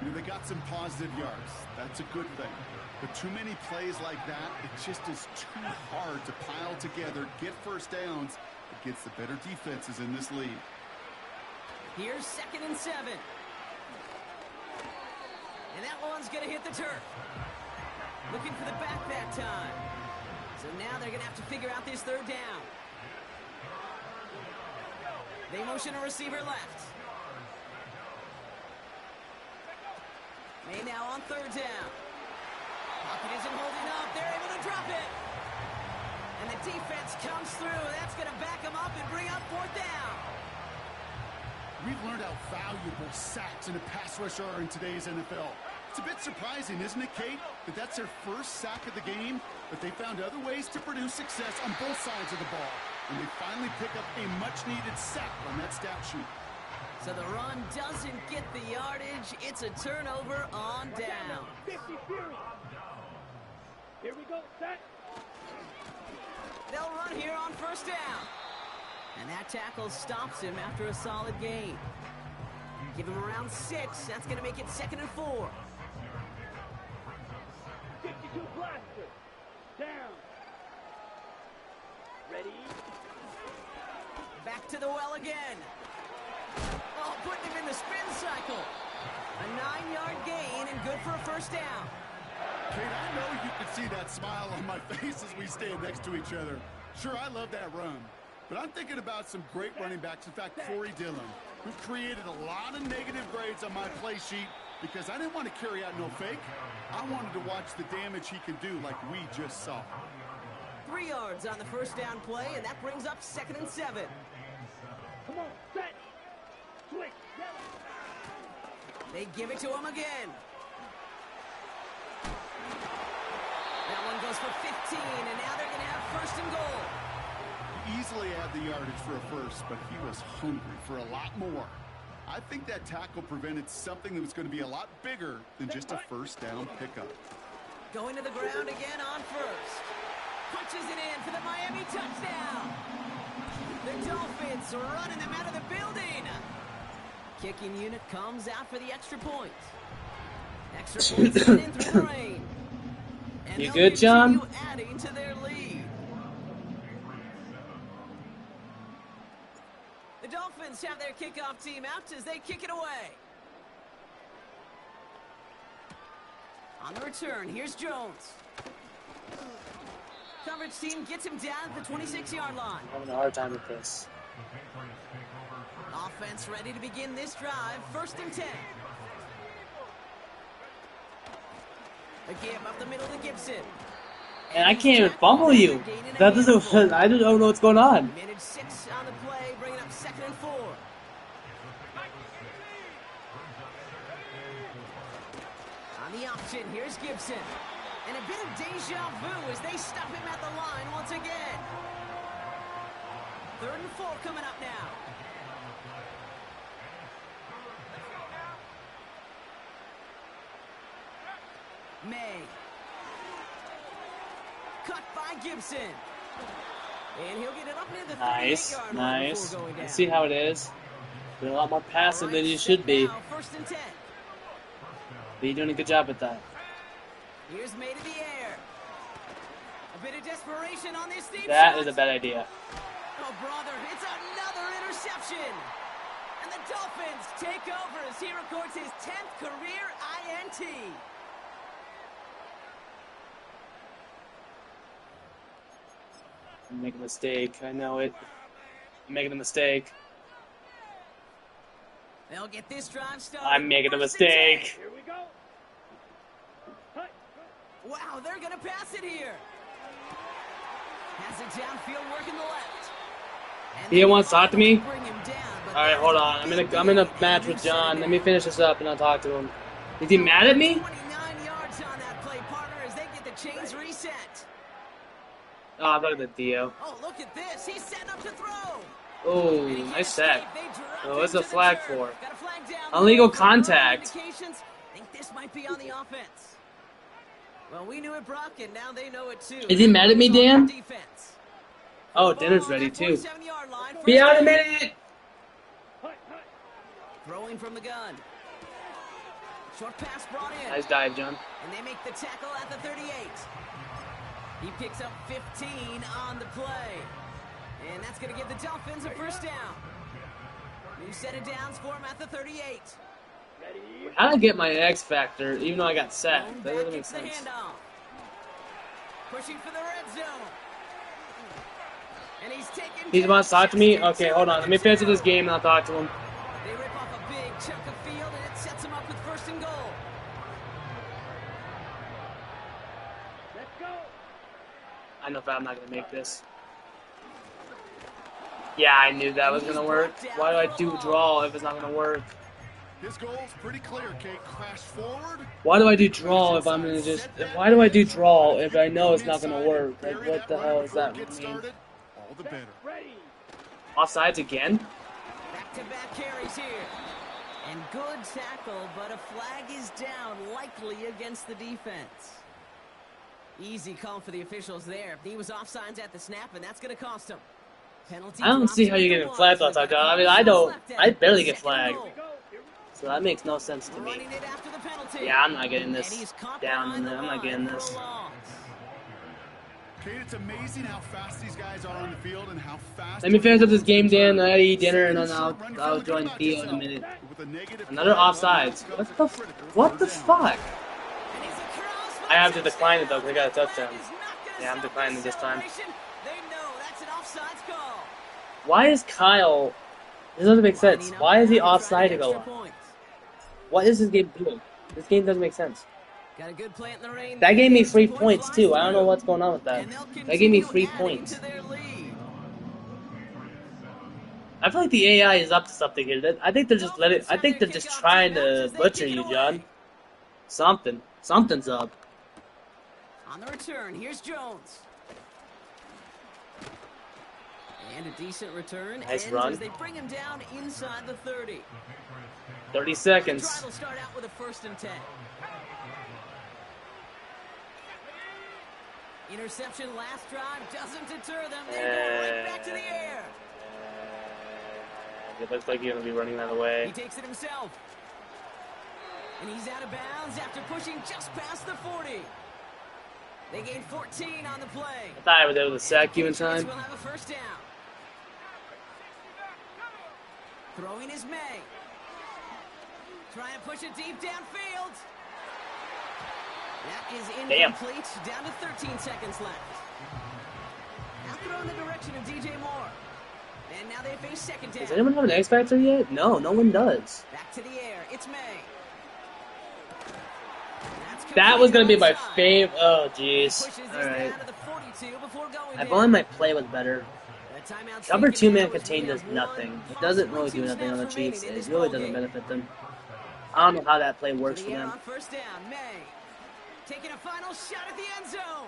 You know, they got some positive yards. That's a good thing. But too many plays like that, it just is too hard to pile together, get first downs against the better defenses in this league.
Here's 2nd and 7. And that one's going to hit the turf. Looking for the back that time. So now they're going to have to figure out this 3rd down. They motion a receiver left. May now on 3rd down. Pocket isn't holding up. They're able to drop it. And the defense comes through. That's going to back them up and bring up 4th down.
We've learned how valuable sacks in a pass rush are in today's NFL. It's a bit surprising, isn't it, Kate, that that's their first sack of the game, but they found other ways to produce success on both sides of the ball. And they finally pick up a much-needed sack on that stat sheet.
So the run doesn't get the yardage. It's a turnover on down.
50 Fury. Here we go, set.
They'll run here on 1st down. And that tackle stops him after a solid gain. Give him around 6. That's going to make it 2nd and 4.
52 blaster. Down. Ready.
Back to the well again. Oh, putting him in the spin cycle. A 9-yard gain and good for a 1st down.
Kate, I know you can see that smile on my face as we stand next to each other. Sure, I love that run. But I'm thinking about some great running backs. In fact, Corey Dillon, who created a lot of negative grades on my play sheet because I didn't want to carry out no fake. I wanted to watch the damage he can do like we just saw.
3 yards on the 1st down play, and that brings up 2nd and 7.
Come on, set. Switch.
They give it to him again. That one goes for 15, and now they're going to have 1st and goal.
Easily had the yardage for a 1st, but he was hungry for a lot more. I think that tackle prevented something that was going to be a lot bigger than just a 1st down pickup.
Going to the ground again on 1st. Punches it in for the Miami touchdown. The Dolphins running them out of the building. Kicking unit comes out for the extra point. Extra points in through the rain. And
You good, John?
Adding to their lead. The Dolphins have their kickoff team out as they kick it away. On the return, here's Jones. Coverage team gets him down at the 26-yard line.
I'm having a hard time with this.
Offense ready to begin this drive. 1st and 10. A give up the middle to Gibson.
And I can't even fumble you. That doesn't. I don't know what's going on.
Managed 6 on the play, bringing up 2nd and 4. On the option, here's Gibson. And a bit of deja vu as they stop him at the line once again. 3rd and 4 coming up now. May. Cut by Gibson. And he'll get it up near the 38-yard line before going down.
Let's see how it is. Doing a lot more passing than you should be.
Now, 1st and 10.
But you're doing a good job at that.
Here's May to the air. A bit of desperation on this deep
That
shot.
is a bad idea.
Oh, brother, it's another interception. And the Dolphins take over as he records his 10th career INT.
I'm making a mistake. I know it. I'm making a mistake.
They'll get this drive started.
I'm making a mistake.
Here we go. Cut.
Wow, they're gonna pass it here. Has it downfield, working the left. And
He wants to talk to me?
bring him down, but
All right, hold on. I'm in a match with John. Let me finish this up and I'll talk to him. Is he mad at me?
29 yards on that play, partner, as they get the chains reset.
Oh, look at the Theo.
Oh, look at this. He's setting up to throw.
Oh,
And he can't
nice sack.
escape. They drop
Oh, what's
him
the
to
flag
turf.
for?
Got a flag down.
Illegal
Early
contact.
indications. Think this might be on the offense. Well, we knew it, Brock, and now they know it too.
Is he mad at me, Dan?
Defense.
Oh, dinner's ready too.
47-yard line.
Be out a minute.
Throwing from the gun. Short pass brought in.
Nice dive, John.
And they make the tackle at the 38. He picks up 15 on the play. And that's going to give the Dolphins a first down. New set of downs for him at the 38.
How did I get my X factor even though I got sacked?
Going
That
back,
doesn't make
it's the
sense.
handoff. Pushing for the red zone. And he's taking.
He wants to talk to me? Okay, hold on. Let me finish this game and I'll talk to him.
They rip off a big chunk of field, and it sets him up with first and goal.
Let's go.
I know if I'm not going to make this. Yeah, I knew that was going to work. Why do I do draw if it's not going to work?
His goal's pretty clear, Kate. Crash forward.
Why do I do draw if I'm going to just... Why do I do draw if I know it's not going to work? Like, what the hell does that mean?
All the better.
Ready.
Offsides again?
Back-to-back carries here. And good tackle, but a flag is down, likely against the defense. Easy call for the officials there. He was offsides at the snap, and that's going to cost him. Penalty.
I don't see how you're getting flagged outside, John. I mean, I barely get flagged. So that makes no sense to me.
Running it after the penalty.
Yeah, I'm not getting
And
this
he's caught
down.
behind the
I'm not getting
line
this.
for a loss.
Kate, it's amazing how fast these guys are on the field and how fast.
Let me finish up this game, Dan. I gotta eat dinner, and then I'll join Theo in a minute. Another offsides. What the fuck?
And he's across for
I have to
the
decline it
touchdown.
though, because I got a touchdown.
That is not gonna
Yeah, I'm
stop
declining it this time.
celebration. They know that's an offsides call.
Why is Kyle... This doesn't make sense.
Lining up
Why is he
now to try
offside to
the
go
extra
on?
points.
What is this game doing? This game doesn't make sense.
Got a good plant in the rain.
That gave me free
2
points too. I don't know what's going on with that.
And they'll
That gave me
continue
free
adding
points.
to their lead.
I feel like the AI is up to something here. I think they're just I think they're just trying to butcher you, John. Something's up.
On the return, here's Jones. And a decent return.
Nice
ends
run.
As they bring him down inside the 30.
30
The
seconds.
drive will start out with a 1st and 10. Interception last drive doesn't deter them. They go right back to the air.
It looks like you're going to be running that away.
He takes it himself. And he's out of bounds after pushing just past the 40. They gain 14 on the play.
I thought I was able to sack you in
Patriots
time.
will have a first down. Throwing is May. Try and push it deep downfield. That is
Damn.
incomplete. Down to 13 seconds left. Now throw in the direction of DJ Moore. And now they face second down.
Does anyone have an X Factor yet? No, no one does.
Back to the air. It's May. That's
That was going to be my
complete
fave. Oh,
outside.
jeez.
Pushes this
Alright.
down to the 42 before going
If
in.
only my play was better.
The timeout's
Number
taken
2-man
now as
contain
we
does
have
nothing.
one,
It doesn't really
possibly
do
two
nothing on the
snaps
Chiefs.
remaining in
It
this
really
ballgame.
doesn't benefit them. I don't know how that play works
To
for
the air
them.
on first down. May taking a final shot at the end zone.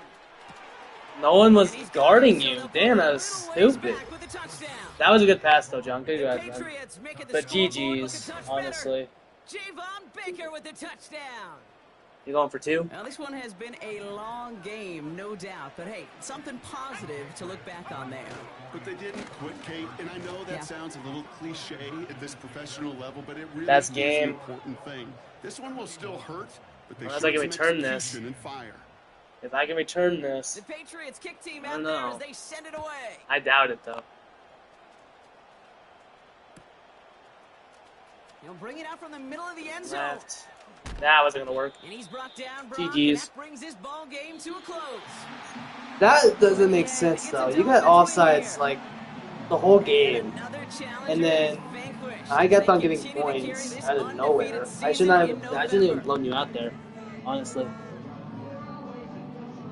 No one was
And he's
guarding
got it, so
you.
they'll
Damn,
put
that
it
was
a little ways
stupid.
back with the touchdown.
That was a good pass, though, John. Good
The
guys, man.
Patriots making the
But
scoreboard look a
GG's,
touch better.
honestly.
Javon Baker with the touchdown.
You going for 2?
Well, this one has been a long game, no doubt. But hey, something positive to look back on there.
But they didn't quit, Kate, and I know that
Yeah.
sounds a little cliche at this professional level, but it really
That's
is
game.
an important thing. This one will still hurt, but they
Unless
showed
I can
some
return this.
execution and fire.
If I can return this.
The Patriots kick team
I
out
don't
there
know.
as they send it away.
I doubt it, though.
He'll bring it out from the middle of the end zone.
Left. That wasn't going to work.
And he's brought down, Brock, and
GG's.
that brings this ball game to a close.
That doesn't make sense, though. You got offsides, like, the whole game.
Another challenge
And then
is vanquished.
I kept on getting points out of nowhere. I shouldn't even blown you out there, honestly.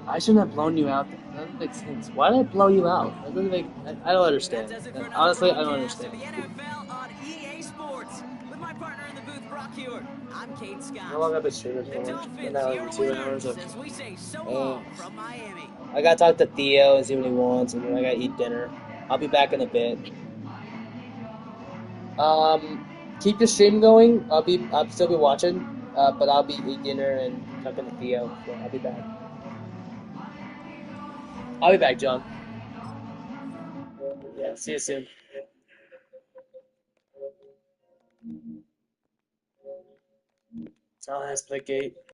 I shouldn't have blown you out there. That doesn't make sense. Why did I blow you out? That doesn't make. I don't understand. Honestly, I don't understand.
The NFL on EA Sports. With my partner in the booth, Brock Hewitt. I'm Kate Scott.
How long have I been streaming
The
for?
Dolphins,
Now
your
like 2 hours.
winners,
Okay.
as we say so long from Miami.
I gotta talk to Theo and see what he wants, and then I gotta eat dinner. I'll be back in a bit. Keep the stream going. I'll still be watching, but I'll be eating dinner and talking to Theo. So I'll be back. I'll be back, John. Yeah, see you soon. Oh, that's Gate.